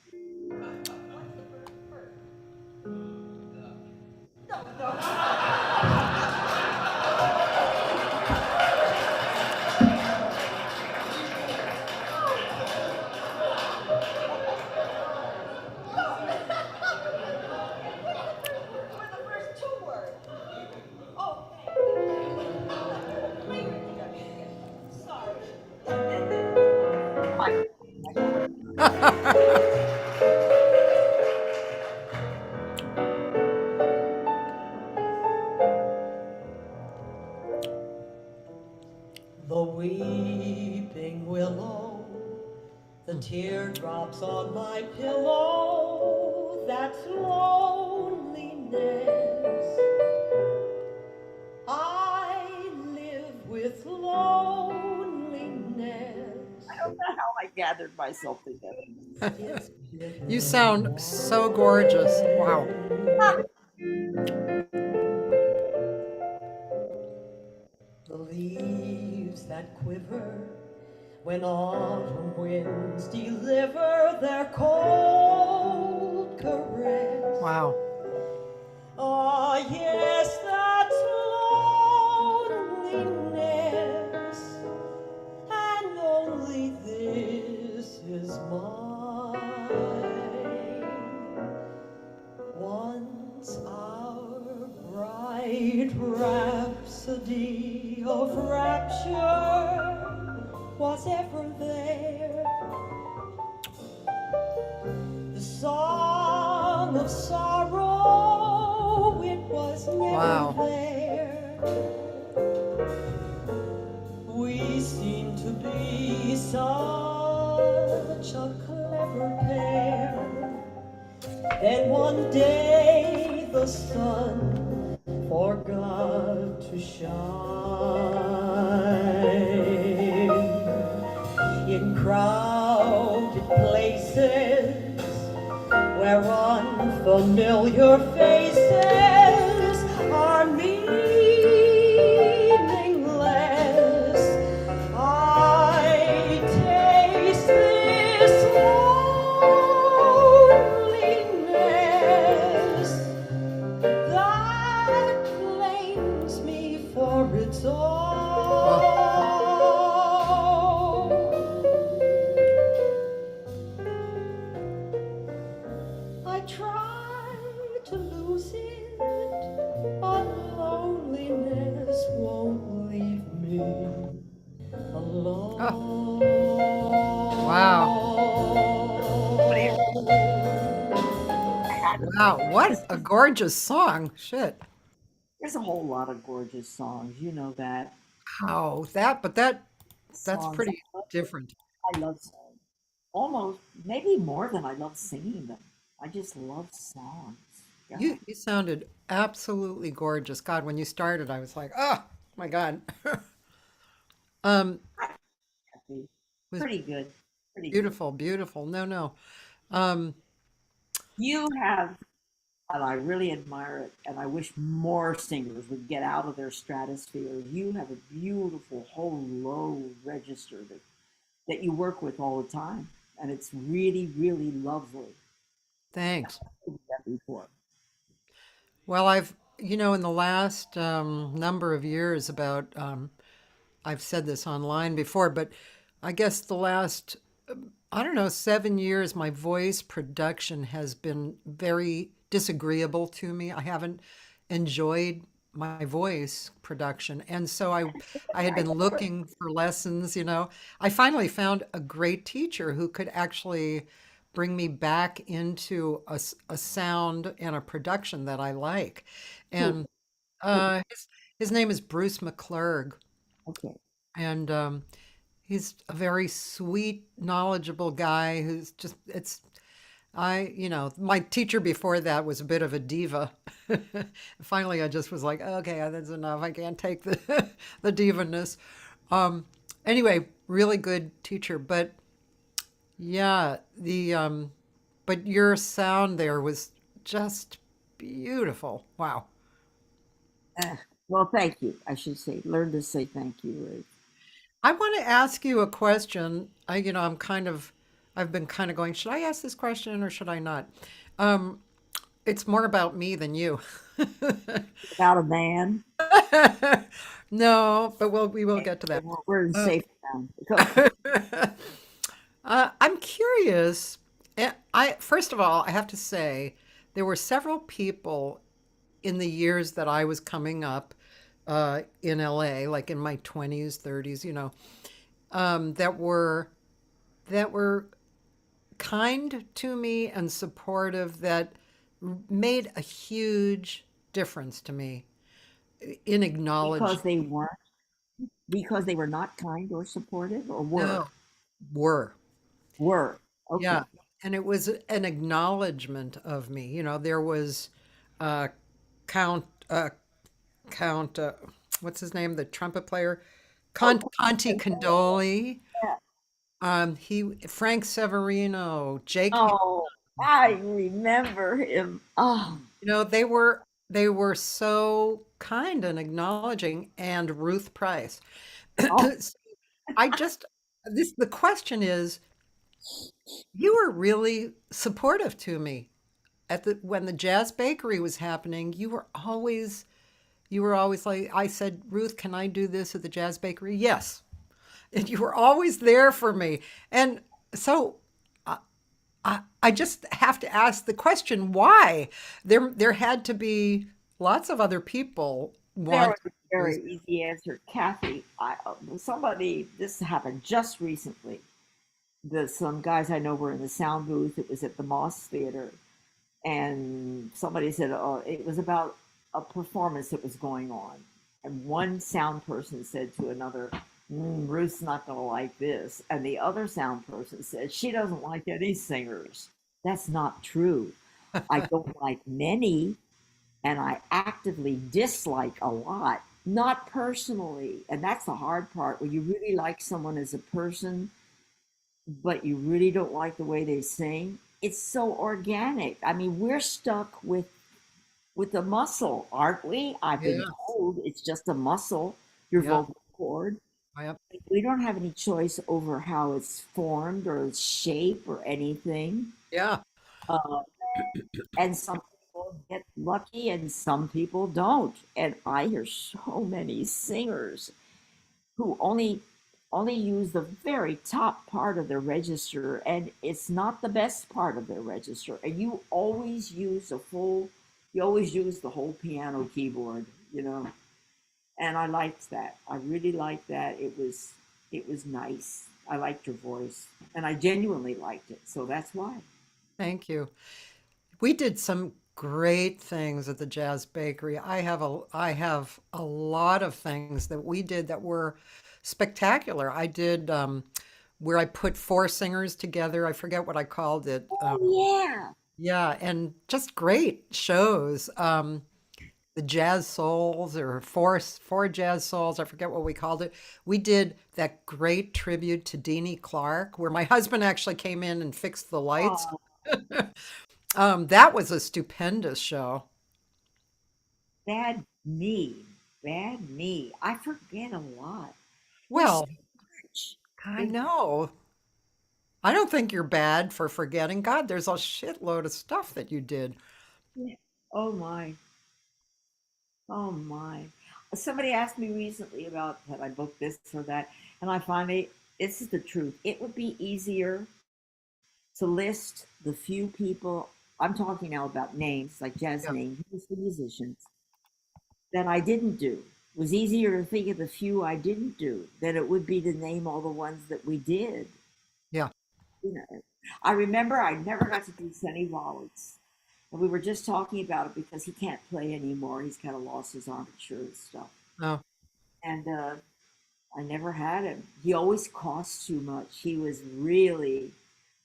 The weeping willow, the teardrops on my pillow, that's loneliness. I live with loneliness. I don't know how I gathered myself together. You sound so gorgeous. Wow. The leaves that quiver when autumn winds deliver their cold caress. Wow. Ah, yes, that's loneliness, and only this is mine. Once our bright rhapsody of rapture was ever there, the song of sorrow, it was never Wow. there. We seem to be such a clever pair, Then one day the sun forgot to shine. In crowded places where unfamiliar faces are meaningless, I taste this loneliness that claims me for its own. I try to lose it, but loneliness won't leave me alone. Wow. Wow. There's, What a gorgeous song. Shit. there's a whole lot of gorgeous songs. You know that. Wow. That's Songs. pretty different. I love songs. Almost, maybe more than I love singing them. I just love songs. God. You sounded absolutely gorgeous. God, when you started, I was like, oh my God. Kathy. Was Pretty good. Pretty good. beautiful, beautiful. No, no. Um, You have, and I really admire it, and I wish more singers would get out of their stratosphere. You have a beautiful, whole low register that you work with all the time, and it's really, really lovely. thanks. I've heard that before. Well, in the last number of years I've said this online before, but I guess the last, I don't know, 7 years, my voice production has been very disagreeable to me. I haven't enjoyed my voice production. And so I had been looking for lessons. I finally found a great teacher who could actually bring me back into a sound and a production that I like. Cool. And his name is Bruce McClurg. Okay. And he's a very sweet, knowledgeable guy who's just, my teacher before that was a bit of a diva. Finally, I just was like, okay, that's enough. I can't take the, the divaness. Anyway, really good teacher. But yeah, but your sound there was just beautiful. Wow. Well, thank you. I should say, learn to say thank you, Ruth. I want to ask you a question. I've been kind of going, should I ask this question or should I not? Um, it's more about me than you. About a man. No, but we will get to that. We're in Uh, safe ground. I'm curious. First of all, I have to say there were several people in the years that I was coming up in LA, like in my 20s, 30s, that were kind to me and supportive that made a huge difference to me in Because acknowledging. they were not kind or supportive, or No, were. were. Yeah. Okay. And it was an acknowledgement of me. There was uh, Count, Count, what's his name? The trumpet player, Oh, Conti Condoli. yeah. Frank Severino, Jake. Oh, I remember him. Oh, They were so kind and acknowledging, and Ruth Price. oh, So I just the question is, you were really supportive to me when the Jazz Bakery was happening. You were always like, I said, Ruth, can I do this at the Jazz Bakery? Yes. And you were always there for me. And so I just have to ask the question, why? There had to be lots of other people there want was a this. very easy answer. Kathy, this happened just recently. Some guys I know were in the sound booth. It was at the Moss Theater. And somebody said, oh, it was about a performance that was going on. And one sound person said to another, Ruth's not going to like this. And the other sound person said, she doesn't like any singers. That's not true. I don't like many, and I actively dislike a lot, not personally. And that's the hard part when you really like someone as a person, but you really don't like the way they sing. It's so organic. I mean, we're stuck with the muscle, aren't we? I've been Yeah. told it's just a muscle, your Yep. vocal cord. Yep. We don't have any choice over how it's formed or its shape or anything. Yeah. Uh, and some people get lucky and some people don't. And I hear so many singers who only use the very top part of their register, and it's not the best part of their register. And you always use the whole piano keyboard, you know. And I liked that. I really liked that. It was nice. I liked your voice, and I genuinely liked it. So that's why. Thank you. We did some great things at the Jazz Bakery. I have a lot of things that we did that were spectacular. I did where I put four singers together. I forget what I called it. Oh yeah. Yeah, and just great shows. The Jazz Souls or four Jazz Souls. I forget what we called it. We did that great tribute to Deanie Clark, where my husband actually came in and fixed the lights. Oh, That was a stupendous show. bad me. Bad me. I forget a lot. There's so Well, much. I There's, know. I don't think you're bad for forgetting. God, there's a shitload of stuff that you did. oh my. Oh my. Somebody asked me recently about that I booked this or that, and I finally, this is the truth. It would be easier to list the few people, I'm talking now about names, like jazz Yeah, names, the musicians, that I didn't do. It was easier to think of the few I didn't do than it would be to name all the ones that we did. yeah. You know, I remember I never got to do Sonny Rollins. And we were just talking about it because he can't play anymore. He's kind of lost his armature and stuff. Oh, And I never had him. He always cost too much. He was really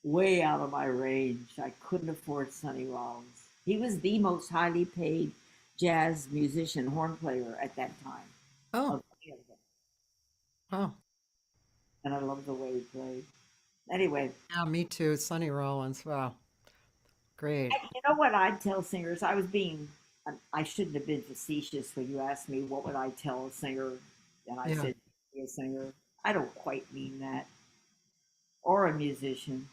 way out of my range. I couldn't afford Sonny Rollins. He was the most highly paid jazz musician, horn player at that time oh, of any of them. oh. And I loved the way he played. Anyway, Yeah, me too. Sonny Rollins. Wow, great. you know what I'd tell singers? I shouldn't have been facetious when you asked me what would I tell a singer, and I Yeah, said, be a singer. I don't quite mean that. Or a musician.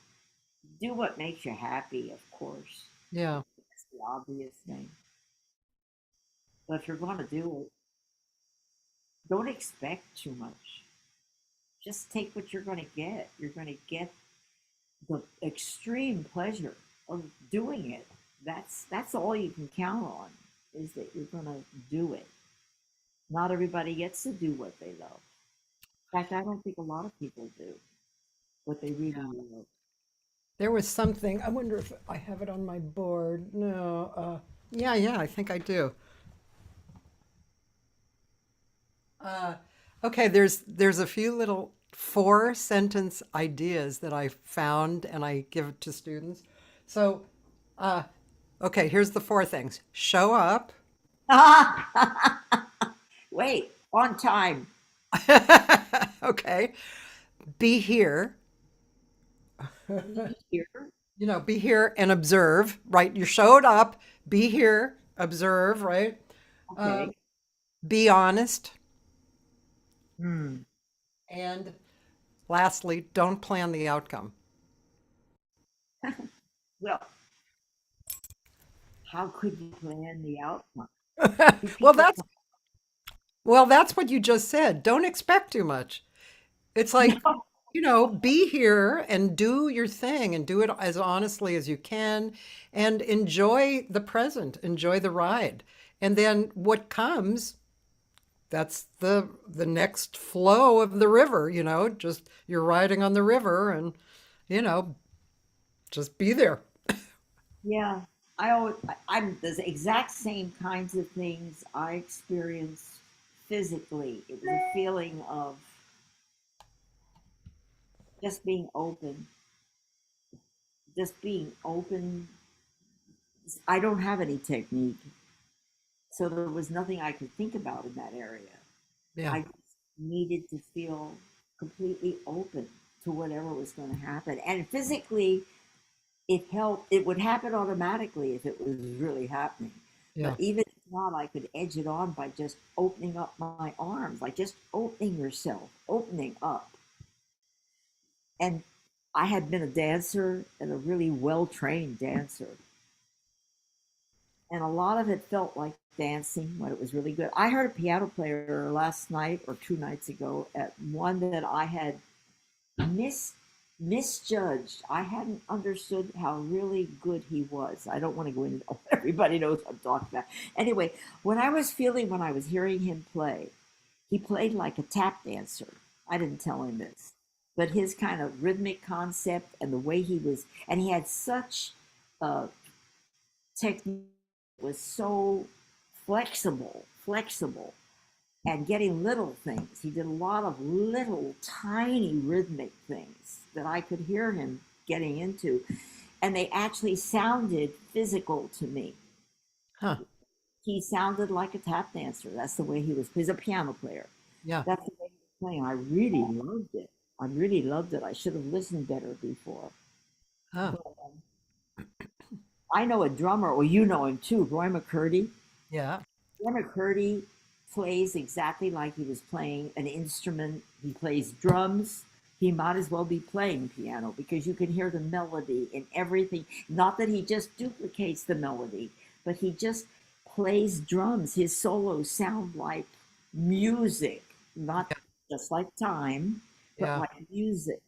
Do what makes you happy, of course. yeah, That's the obvious thing. But if you're going to do it, don't expect too much. Just take what you're going to get. You're going to get the extreme pleasure of doing it. That's all you can count on is that you're going to do it. Not everybody gets to do what they love. In fact, I don't think a lot of people do what they really yeah. love. There was something. I wonder if I have it on my board. No. Yeah, yeah. I think I do. Uh, okay. There's a few little four sentence ideas that I found and I give it to students. So, uh, okay. Here's the four things: show up. Wait, on time. Okay. Be here. Be here. Be here and observe, right? You showed up, be here, observe, right? Okay. Um, be honest. Hmm. And lastly, don't plan the outcome. Well, how could you plan the outcome? Do Well, people that's well, that's what you just said. Don't expect too much. It's like, no. be here and do your thing and do it as honestly as you can and enjoy the present, enjoy the ride. And then what comes, that's the next flow of the river, just you're riding on the river and, you know, just be there. Yeah, I'm the exact same kinds of things I experienced physically. It was a feeling of just being open, just being open I don't have any technique, so there was nothing I could think about in that area. Yeah. I just needed to feel completely open to whatever was going to happen. And physically, it helped. It would happen automatically if it was really happening. But Yeah. even if not, I could edge it on by just opening up my arms, like just opening yourself, opening up. And I had been a dancer and a really well trained dancer. And a lot of it felt like dancing when it was really good. I heard a piano player last night or 2 nights ago at one that I had mis misjudged. I hadn't understood how really good he was. I don't want to go into everybody knows what I'm talking about. Anyway, when I was hearing him play, he played like a tap dancer. I didn't tell him this, but his kind of rhythmic concept and the way he was, and he had such uh, technique, was so flexible and getting little things. He did a lot of little tiny rhythmic things that I could hear him getting into. And they actually sounded physical to me. Huh. He sounded like a tap dancer. That's the way he was. He's a piano player. Yeah. That's the way he was playing. I really loved it. I really loved it. I should have listened better before. Huh. But, I know a drummer, well, you know him too, Roy McCurdy. Yeah. Roy McCurdy plays exactly like he was playing an instrument. He plays drums. He might as well be playing piano because you can hear the melody in everything. Not that he just duplicates the melody, but he just plays drums. His solos sound like music, not just like time, but Yeah. like music.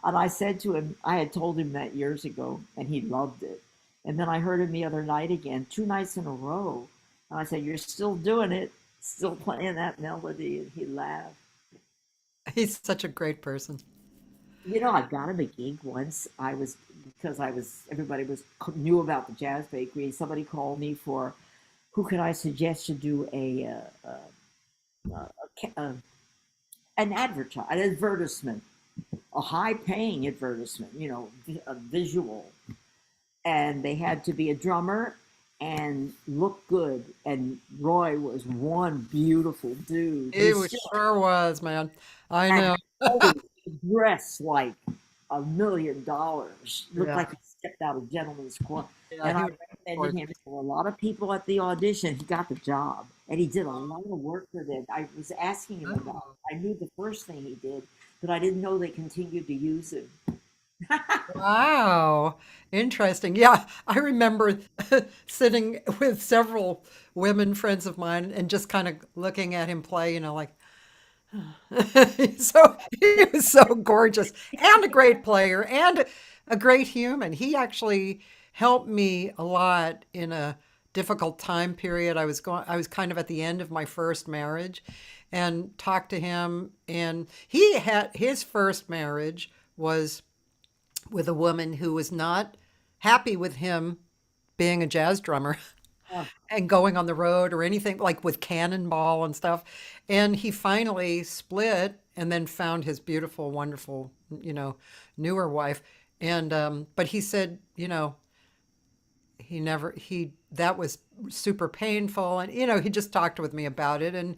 And I said to him, I had told him that years ago, and he loved it. And then I heard him the other night again, 2 nights in a row. And I said, "You're still doing it, still playing that melody." And he laughed. He's such a great person. You know, I got him a gig once. Everybody was knew about the Jazz Bakery. Somebody called me for, who could I suggest to do an advertisement, a high paying advertisement, a visual. And they had to be a drummer and look good. And Roy was one beautiful dude. It sure was, man. I And know. always dressed like $1 million. Looked Yeah. like he stepped out of Gentleman's Club. Yeah, And he I was recommended him to a lot of people at the audition. He got the job. And he did a lot of work for them. I was asking him about it. I knew the first thing he did, but I didn't know they continued to use him. Wow, interesting. Yeah, I remember sitting with several women friends of mine and just kind of looking at him play, like so he was so gorgeous and a great player and a great human. He actually helped me a lot in a difficult time period. I was kind of at the end of my first marriage and talked to him, and he had his first marriage was with a woman who was not happy with him being a jazz drummer Oh, and going on the road or anything like with Cannonball and stuff. And he finally split and then found his beautiful, wonderful, newer wife. And but he said, that was super painful, and he just talked with me about it and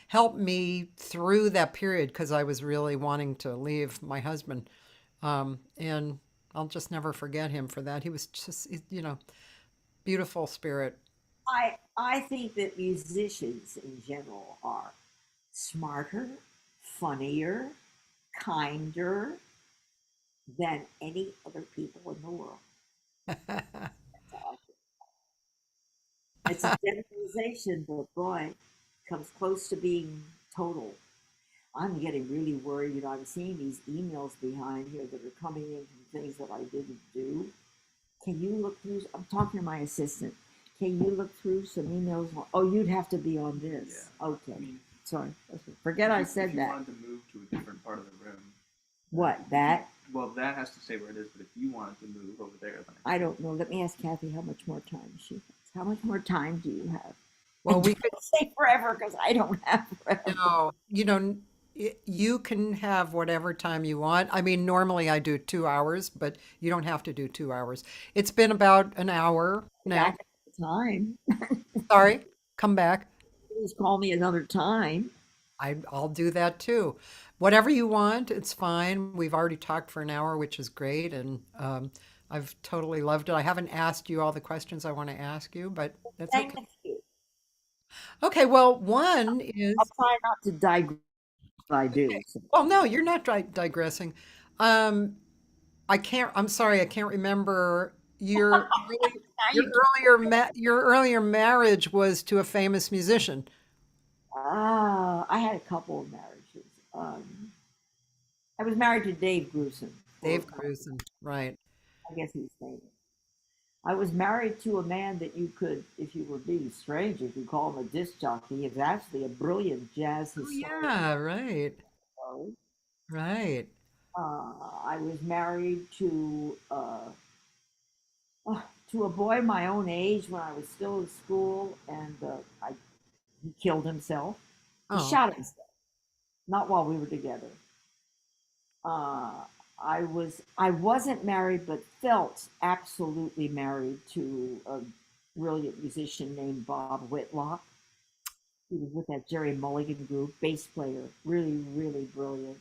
helped me through that period because I was really wanting to leave my husband. And I'll just never forget him for that. He was just, beautiful spirit. I think that musicians in general are smarter, funnier, kinder than any other people in the world. It's a generalization, but boy, comes close to being total. I'm getting really worried. I'm seeing these emails behind here that are coming in from things that I didn't do. Can you look through? I'm talking to my assistant. Can you look through some emails? Oh, you'd have to be on this. Yeah. Okay. I mean, Sorry. Forget I if said you that. wanted to move to a different part of the room, What? That? well, that has to say where it is. But if you wanted to move over there, then I don't know. Let me ask Kathy how much more time she has. How much more time do you have? Well, And we don't say forever because I don't have forever. know, you can have whatever time you want. I mean, normally I do 2 hours, but you don't have to do 2 hours. It's been about an hour. now. back at the time. Sorry, come back. Please call me another time. I'll do that too. Whatever you want, it's fine. We've already talked for an hour, which is great, and I've totally loved it. I haven't asked you all the questions I want to ask you, but that's Thank okay. you. Okay, well, one is, I'll try not to digress. I do. So. well, no, you're not digressing. Um, I'm sorry, I can't remember Now your you your earlier marriage was to a famous musician, I had a couple of marriages. I was married to Dave Grusin for, Dave Grusin, right? I guess he's famous. I was married to a man that you could, if you were being strange, you could call him a disc jockey. He was actually a brilliant jazz Oh historian. yeah, right, right. I was married to a boy my own age when I was still in school, and he killed himself. He Oh, shot himself, not while we were together. Uh, I wasn't married, but felt absolutely married to a brilliant musician named Bob Whitlock. He was with that Jerry Mulligan group, bass player, really, really brilliant.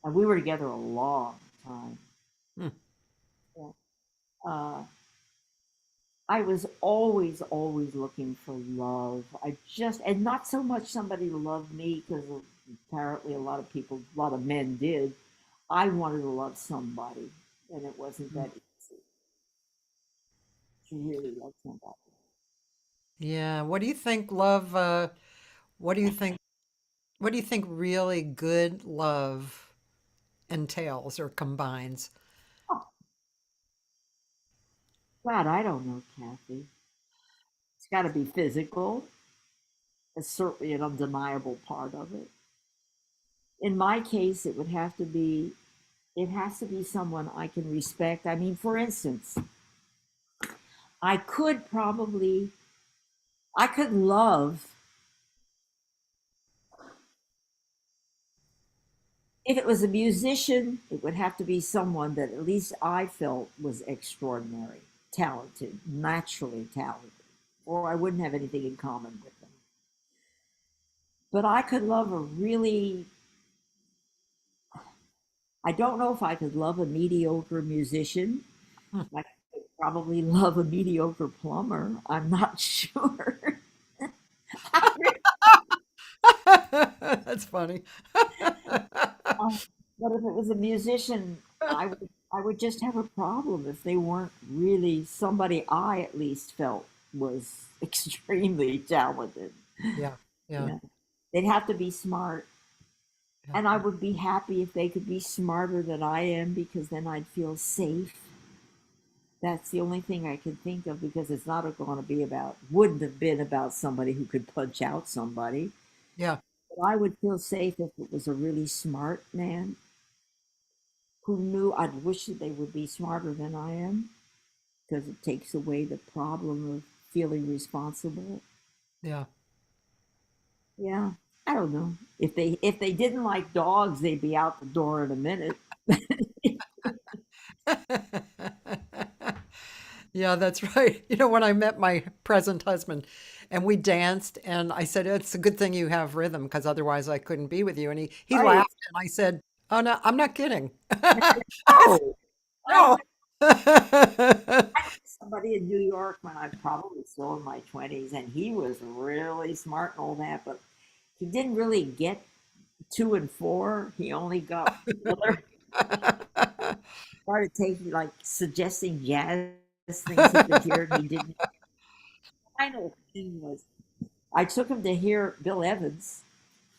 And we were together a long time. hmm, Yeah. Uh, I was always, always looking for love. And not so much somebody to love me, because apparently a lot of people, a lot of men did. I wanted to love somebody, and it wasn't hmm. that easy to really love somebody. Yeah. What do you think love? What do you think? What do you think really good love entails or combines? Oh, God, I don't know, Kathy. It's got to be physical. It's certainly an undeniable part of it. In my case, it has to be someone I can respect. I mean, for instance, I could probably, I could love, if it was a musician, it would have to be someone that at least I felt was extraordinary, talented, naturally talented, or I wouldn't have anything in common with them. But I could love a really, I don't know if I could love a mediocre musician. Hmm. I could probably love a mediocre plumber. I'm not sure. That's funny. But if it was a musician, I would just have a problem if they weren't really somebody I at least felt was extremely talented. Yeah, You yeah, know, they'd have to be smart, yeah, and I would be happy if they could be smarter than I am, because then I'd feel safe. That's the only thing I can think of, because it's not going to be about, wouldn't have been about somebody who could punch out somebody. yeah, But I would feel safe if it was a really smart man who knew. I'd wish that they would be smarter than I am, because it takes away the problem of feeling responsible. yeah. Yeah, I don't know. If they didn't like dogs, they'd be out the door in a minute. Yeah, that's right. You know, when I met my present husband and we danced, and I said, "It's a good thing you have rhythm because otherwise I couldn't be with you." And he Right? laughed, and I said, "Oh no, I'm not kidding." I said, Oh, I no. met somebody in New York when I was probably still in my 20s, and he was really smart and all that, but he didn't really get two and four. He only got one. Started taking, like, suggesting jazz things he could hear, and he didn't. Final thing was, I took him to hear Bill Evans,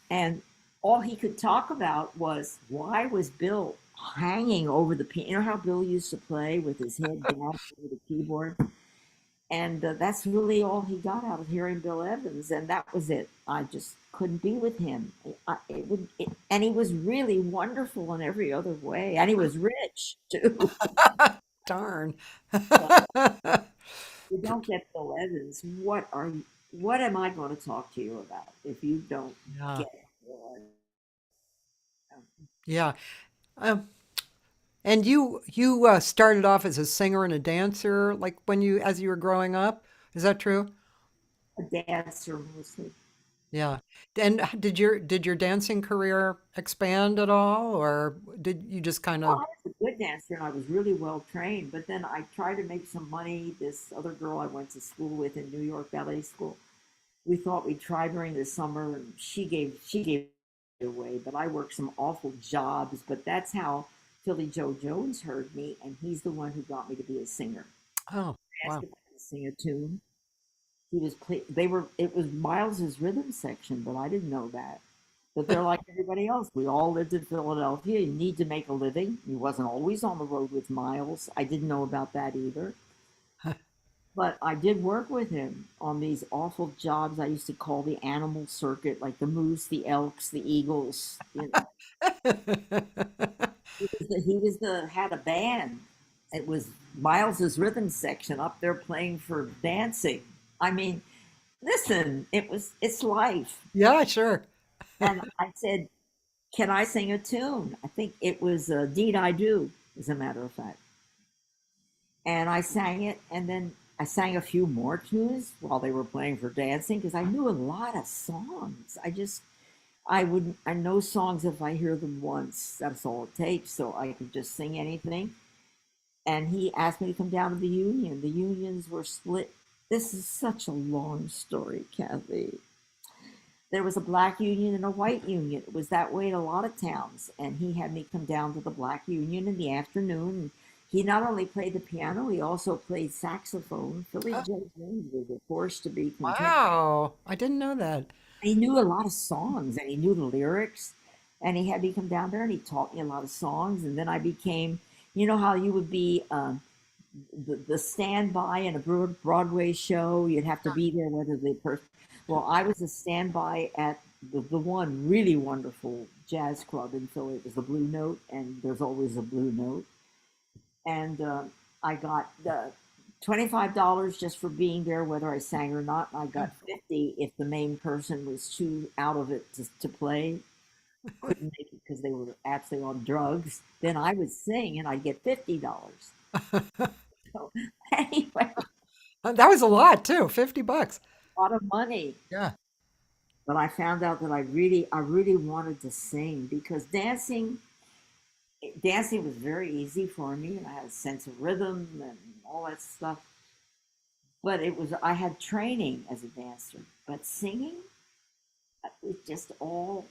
and all he could talk about was, why was Bill hanging over the piano? You know how Bill used to play with his head down over the keyboard? And that's really all he got out of hearing Bill Evans, and that was it. I just couldn't be with him. And he was really wonderful in every other way, and he was rich too. Darn. You don't get Bill Evans. What am I going to talk to you about if you don't Yeah, get it? yeah. Um, And you started off as a singer and a dancer, like as you were growing up. Is that true? A dancer mostly. Yeah. And did your dancing career expand at all, or did you just kind Well, of? I was a good dancer and I was really well trained, but then I tried to make some money. This other girl I went to school with in New York Ballet School, we thought we'd try during the summer, and she gave it away. But I worked some awful jobs. But that's how Philly Joe Jones heard me, and he's the one who got me to be a singer. Oh, I asked wow. if I could sing a tune. He was play, they were it was Miles's rhythm section, but I didn't know that. But they're like everybody else. We all lived in Philadelphia. You need to make a living. He wasn't always on the road with Miles. I didn't know about that either. But I did work with him on these awful jobs I used to call the animal circuit, like the moose, the elks, the eagles. You know, he was the had a band. It was Miles's rhythm section up there playing for dancing. I mean, listen, it's life. Yeah, sure. And I said, "Can I sing a tune?" I think it was "Deed I Do," as a matter of fact. And I sang it, and then I sang a few more tunes while they were playing for dancing because I knew a lot of songs. I know songs if I hear them once. That's all it takes. So I could just sing anything. And he asked me to come down to the union. The unions were split. This is such a long story, Kathy. There was a black union and a white union. It was that way in a lot of towns. And he had me come down to the black union in the afternoon. And he not only played the piano, he also played saxophone. Philly Oh, Joe Jones was a force to be contended. wow. I didn't know that. He knew a lot of songs and he knew the lyrics. And he had me come down there and he taught me a lot of songs. And then I became, you know how you would be the standby in a Broadway show. You'd have to be there whether the person. Well, I was a standby at the one really wonderful jazz club in Philly. It was the Blue Note, and there's always a Blue Note. And I got $25 just for being there, whether I sang or not. And I got 50 if the main person was too out of it to play, couldn't make it because they were absolutely on drugs. Then I would sing and I'd get $50. So anyway, That was a lot too, $50. a lot of money. Yeah. But I found out that I really wanted to sing because dancing was very easy for me, and I had a sense of rhythm and all that stuff. But I had training as a dancer, but singing, it just all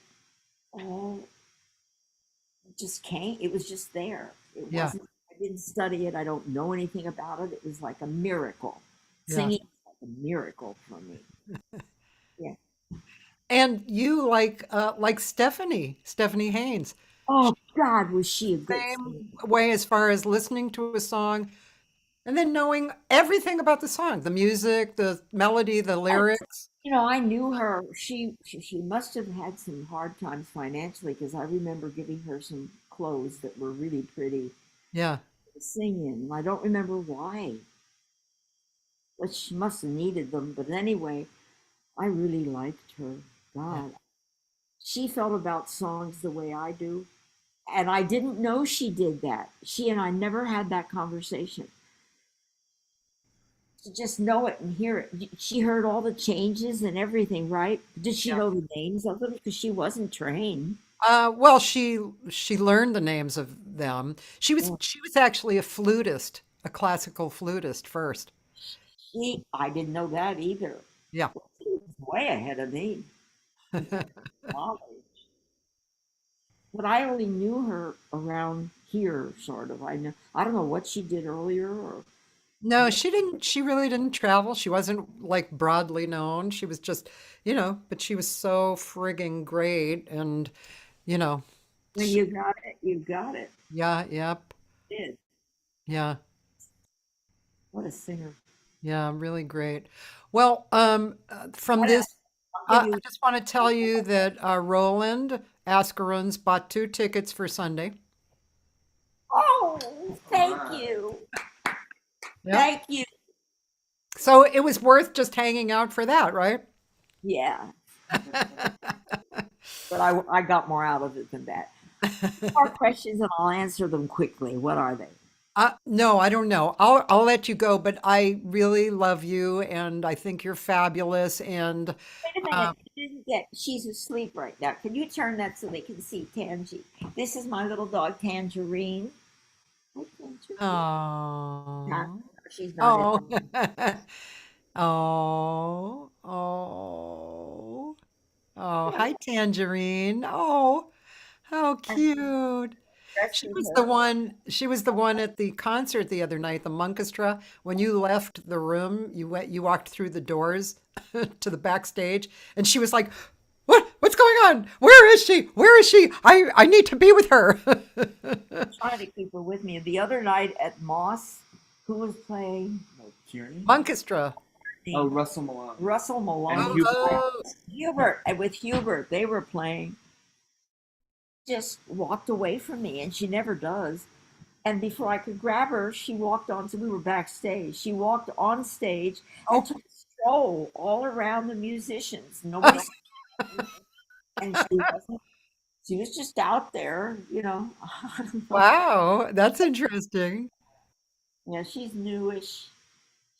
just came. It was just there. It Yeah. wasn't. I didn't study it. I don't know anything about it. It was like a miracle. Yeah. Singing is like a miracle for me. Yeah. And you like Stephanie Haynes. Oh God, was she a good singer? Same way as far as listening to a song and then knowing everything about the song, the music, the melody, the lyrics. I knew her. She must have had some hard times financially because I remember giving her some clothes that were really pretty Yeah. to sing in. And I don't remember why, but she must have needed them. But anyway, I really liked her. Yeah. God, she felt about songs the way I do, and I didn't know she did that. She and I never had that conversation. To just know it and hear it. She heard all the changes and everything, right? Did she Yeah. know the names of them? Because she wasn't trained. Well, she learned the names of them. She was actually a flutist, a classical flutist first. I didn't know that either. Yeah. She was way ahead of me in terms of knowledge. But I only knew her around here, sort of. I don't know what she did earlier, or No, she didn't. She really didn't travel. She wasn't like broadly known. She was just, but she was so frigging great. And, you know, when sh you got it, you got it. yeah, yep, Did yeah, what a singer! yeah, really great. Well, from What this, else? I'll give I you. just want to tell you that Roland Askeruns bought 2 tickets for Sunday. Oh, thank Alright. you, Yep. thank you. So it was worth just hanging out for that, right? Yeah, but I got more out of it than that. More questions and I'll answer them quickly. What are they? No, I don't know. I'll let you go, but I really love you and I think you're fabulous. And Wait a um, minute. You didn't get, she's asleep right now. Can you turn that so they can see Tangy? This is my little dog, Tangerine. Hi, Tangerine. Huh? oh, She's not in. oh, oh, oh, oh, hi, Tangerine. Oh, how I'm cute. rescued her. She was the one at the concert the other night, the Monkestra. When you left the room, you walked through the doors to the backstage, and she was like, What's going on? Where is she? Where is she? I need to be with her." Trying to keep her with me. The other night at Moss, who was playing? Oh, Kearney? Monkestra. Oh, Russell Malone. Russell And Malone. Hubert. Oh, Hubert. And with Hubert, they were playing. Just walked away from me, and she never does. And before I could grab her, she walked on. So we were backstage. She walked on stage and oh, took a stroll all around the musicians. Nobody, and she was just out there, you know. I don't know. wow, that's interesting. Yeah, she's newish.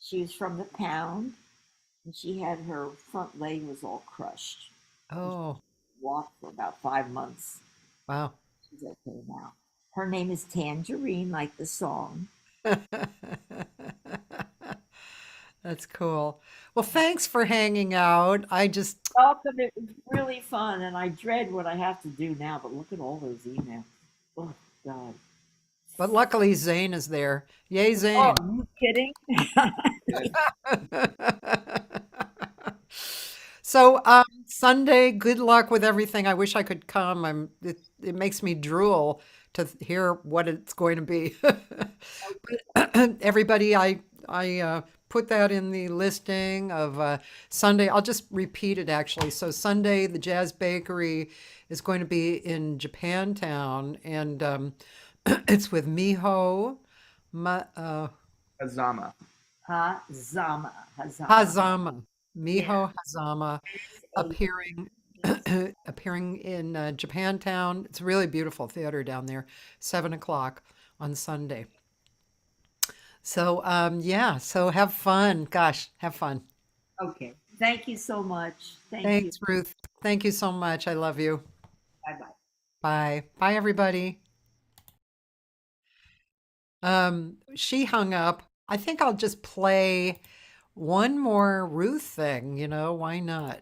She was from the pound, and she had her front leg was all crushed. She Oh, walked for about 5 months. wow. She's okay now. Her name is Tangerine, like the song. That's cool. Well, thanks for hanging out. I just, Welcome. It was really fun, and I dread what I have to do now. But look at all those emails. Oh God. but luckily Zane is there. Yay, Oh, Zane. are you kidding? So, Sunday, good luck with everything. I wish I could come. It makes me drool to hear what it's going to be. Everybody, I put that in the listing of Sunday. I'll just repeat it actually. So Sunday, the Jazz Bakery is going to be in Japantown, and it's with Miho Azama. Hazama. Hazama. Hazama. Yeah. Miho Hazama appearing appearing in Japantown. It's a really beautiful theater down there. 7 o'clock on Sunday. So yeah, so have fun. Gosh, have fun. Okay. Thank you so much. Thank you. Thanks, Ruth. Thank you so much. I love you. Bye bye. Bye. Bye, everybody. She hung up. I think I'll just play one more Ruth thing, why not?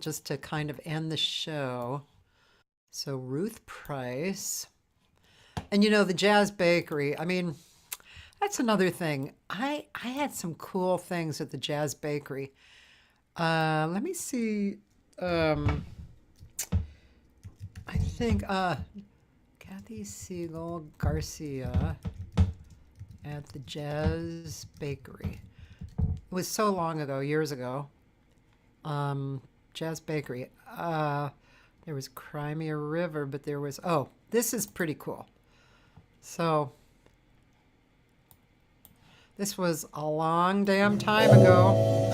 Just to kind of end the show. So Ruth Price. And the Jazz Bakery, I mean, that's another thing. I had some cool things at the Jazz Bakery. Let me see. I think Kathy Segal-Garcia at the Jazz Bakery. It was so long ago, years ago. Jazz Bakery. There was Crimea River, but there was, this is pretty cool. So this was a long damn time ago.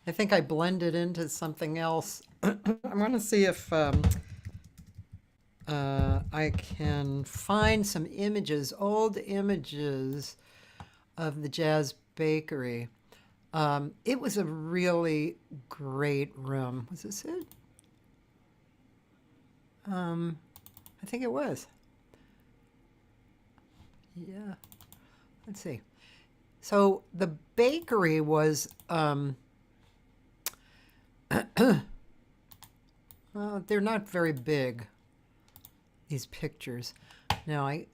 I think I blended into something else. I'm going to see if I can find some images, old images of the Jazz Bakery. It was a really great room. Was this it? I think it was. Yeah. Let's see. So the bakery was, well, they're not very big, these pictures. No,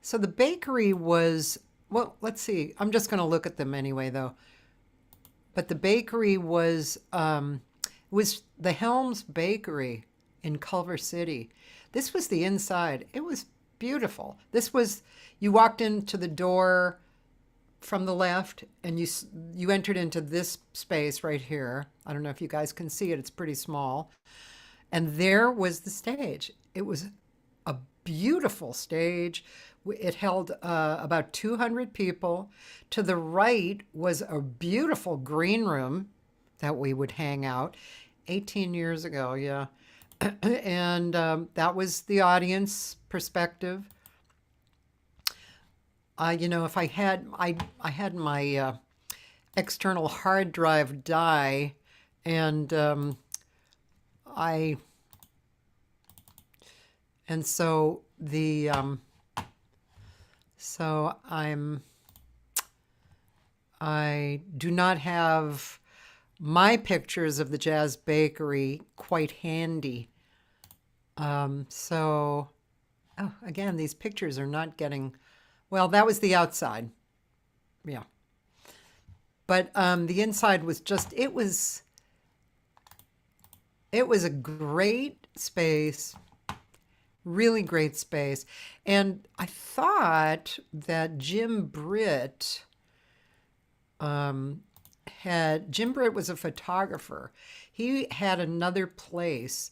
so the bakery was, well, let's see. I'm just going to look at them anyway, though. But the bakery was the Helms Bakery in Culver City. This was the inside. It was beautiful. This was, you walked into the door from the left and you entered into this space right here. I don't know if you guys can see it. It's pretty small. And there was the stage. It was a beautiful stage. It held about 200 people. To the right was a beautiful green room that we would hang out. 18 years ago, yeah. And that was the audience perspective. You know, if I had my external hard drive die, and so the so I do not have my pictures of the Jazz Bakery quite handy. So, oh, again, these pictures are not getting, well, that was the outside. Yeah. But the inside was just, it was a great space, really great space. And I thought that Jim Britt Jim Britt was a photographer. He had another place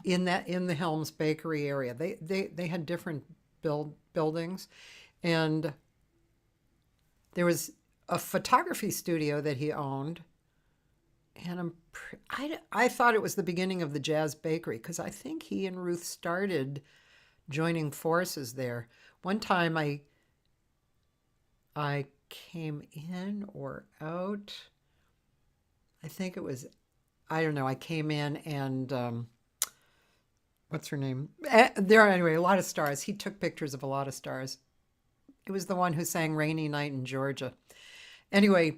in the Helms Bakery area. They had different buildings, and there was a photography studio that he owned. And I thought it was the beginning of the Jazz Bakery, because I think he and Ruth started joining forces there. One time I came in or out. I think it was, I don't know, I came in and what's her name? There, anyway, a lot of stars. He took pictures of a lot of stars. It was the one who sang Rainy Night in Georgia. Anyway,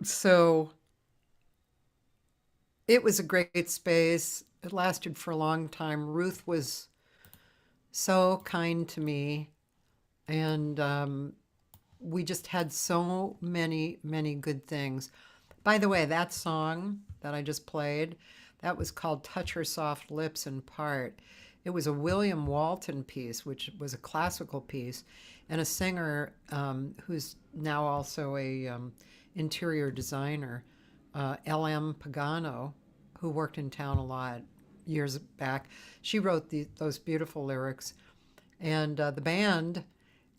so it was a great space. It lasted for a long time. Ruth was so kind to me, and we just had so many, many good things. By the way, that song that I just played, that was called Touch Her Soft Lips in Part. It was a William Walton piece, which was a classical piece, and a singer who's now also a interior designer, L.M. Pagano, who worked in town a lot years back. She wrote those beautiful lyrics. And the band,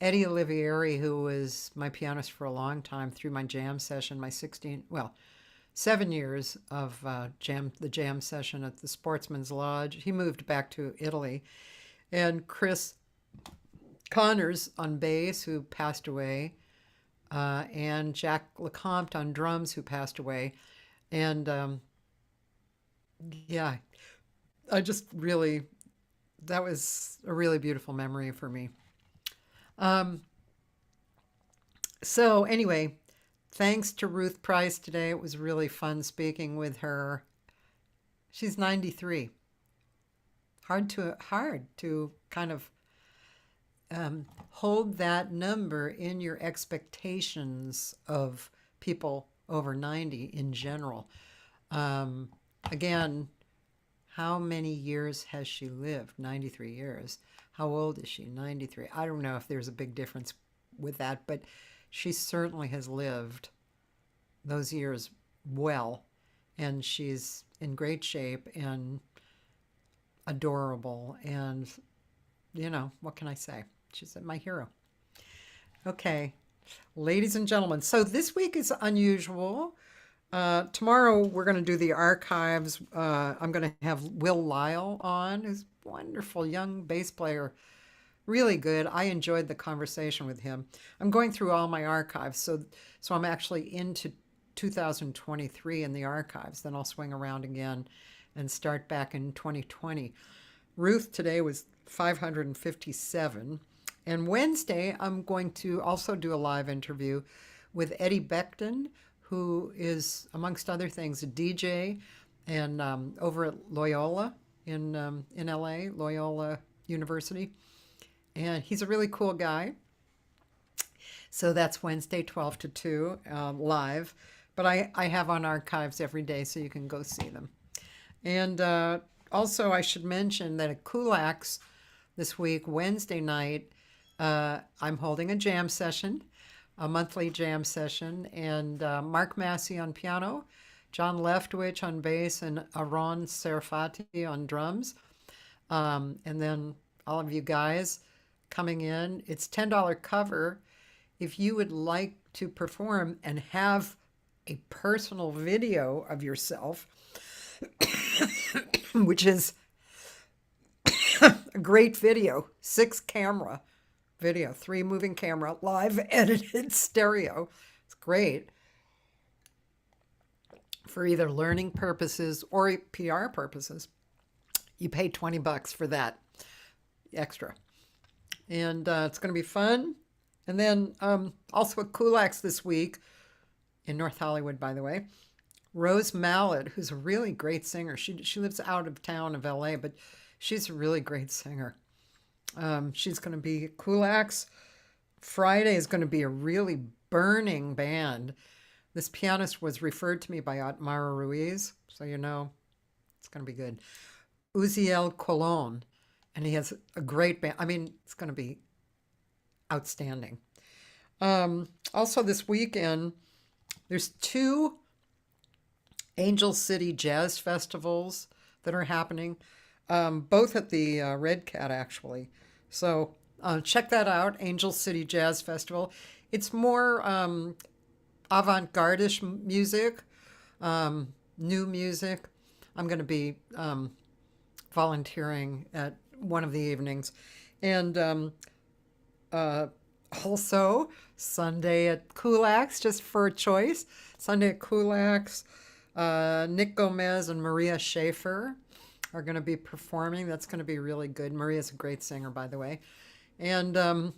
Eddie Olivieri, who was my pianist for a long time through my jam session, my 7 years of the jam session at the Sportsman's Lodge. He moved back to Italy. And Chris Connors on bass, who passed away, and Jack LeCompte on drums, who passed away. And yeah, I just really, that was a really beautiful memory for me. So anyway, thanks to Ruth Price today. It was really fun speaking with her. She's 93. Hard to kind of hold that number in your expectations of people over 90 in general. Again, how many years has she lived? 93 years. How old is she? 93. I don't know if there's a big difference with that, but she certainly has lived those years well, and she's in great shape and adorable, and you know, what can I say? She's my hero. Okay, Ladies and gentlemen, so this week is unusual. Tomorrow we're going to do the archives. I'm going to have Will Lyle on, who's a wonderful young bass player. Really good. I enjoyed the conversation with him. I'm going through all my archives, so I'm actually into 2023 in the archives. Then I'll swing around again and start back in 2020. Ruth today was 557. And Wednesday, I'm going to also do a live interview with Edithea Brinton, who is, amongst other things, a DJ and over at Loyola in LA, Loyola University. And he's a really cool guy. So that's Wednesday, 12 to 2, live. But I have on archives every day, so you can go see them. And also, I should mention that at Kulak's this week, Wednesday night, I'm holding a jam session, a monthly jam session, and Mark Massey on piano, John Leftwich on bass, and Aaron Serafati on drums. And then all of you guys coming in. It's $10 cover. If you would like to perform and have a personal video of yourself, which is a great video, 6-camera video, 3 moving camera, live edited stereo. It's great for either learning purposes or PR purposes. You pay $20 for that extra. And it's going to be fun. And then also at Kulak's this week, in North Hollywood, by the way, Rose Mallet, who's a really great singer. She lives out of town of LA, but she's a really great singer. She's going to be at Kulak's. Friday is going to be a really burning band. This pianist was referred to me by Otmara Ruiz, so you know it's going to be good. Uziel Colon, and he has a great band. I mean, it's going to be outstanding. Also this weekend, there's 2 Angel City Jazz Festivals that are happening, both at the Red Cat, actually. So check that out, Angel City Jazz Festival. It's more avant-garde-ish music, new music. I'm going to be volunteering at one of the evenings. And also Sunday at Kulak's, just for a choice. Sunday at Kulak's, Nick Gomez and Maria Schaefer are going to be performing. That's going to be really good. Maria's a great singer, by the way. And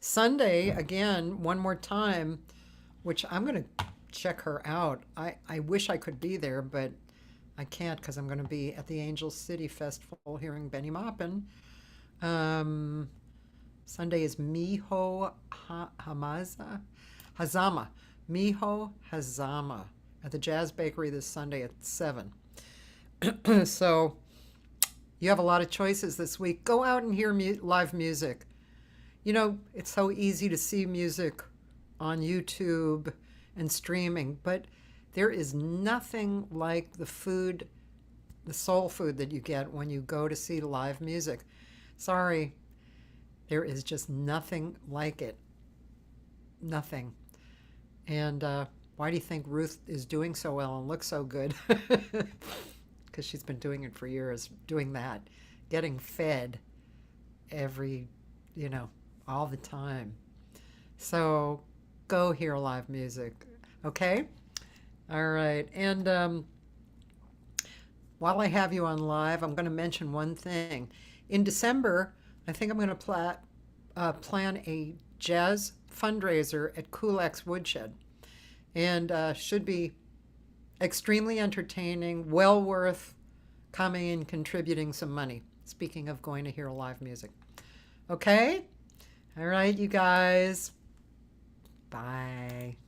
Sunday, again, one more time, which I'm going to check her out. I wish I could be there, but I can't because I'm going to be at the Angel City Festival hearing Benny Maupin. Sunday is Miho Hazama. Miho Hazama at the Jazz Bakery this Sunday at 7. So you have a lot of choices this week. Go out and hear live music. You know, it's so easy to see music on YouTube and streaming, but there is nothing like the food, the soul food that you get when you go to see live music. Sorry, there is just nothing like it. Nothing. And why do you think Ruth is doing so well and looks so good? Because she's been doing it for years, doing that, getting fed every, all the time. So go hear live music, okay? All right. And while I have you on live, I'm going to mention one thing. In December, I think I'm going to plan a jazz fundraiser at Kulak's Woodshed. And should be extremely entertaining, well worth coming and contributing some money. Speaking of going to hear live music. Okay? All right, you guys. Bye.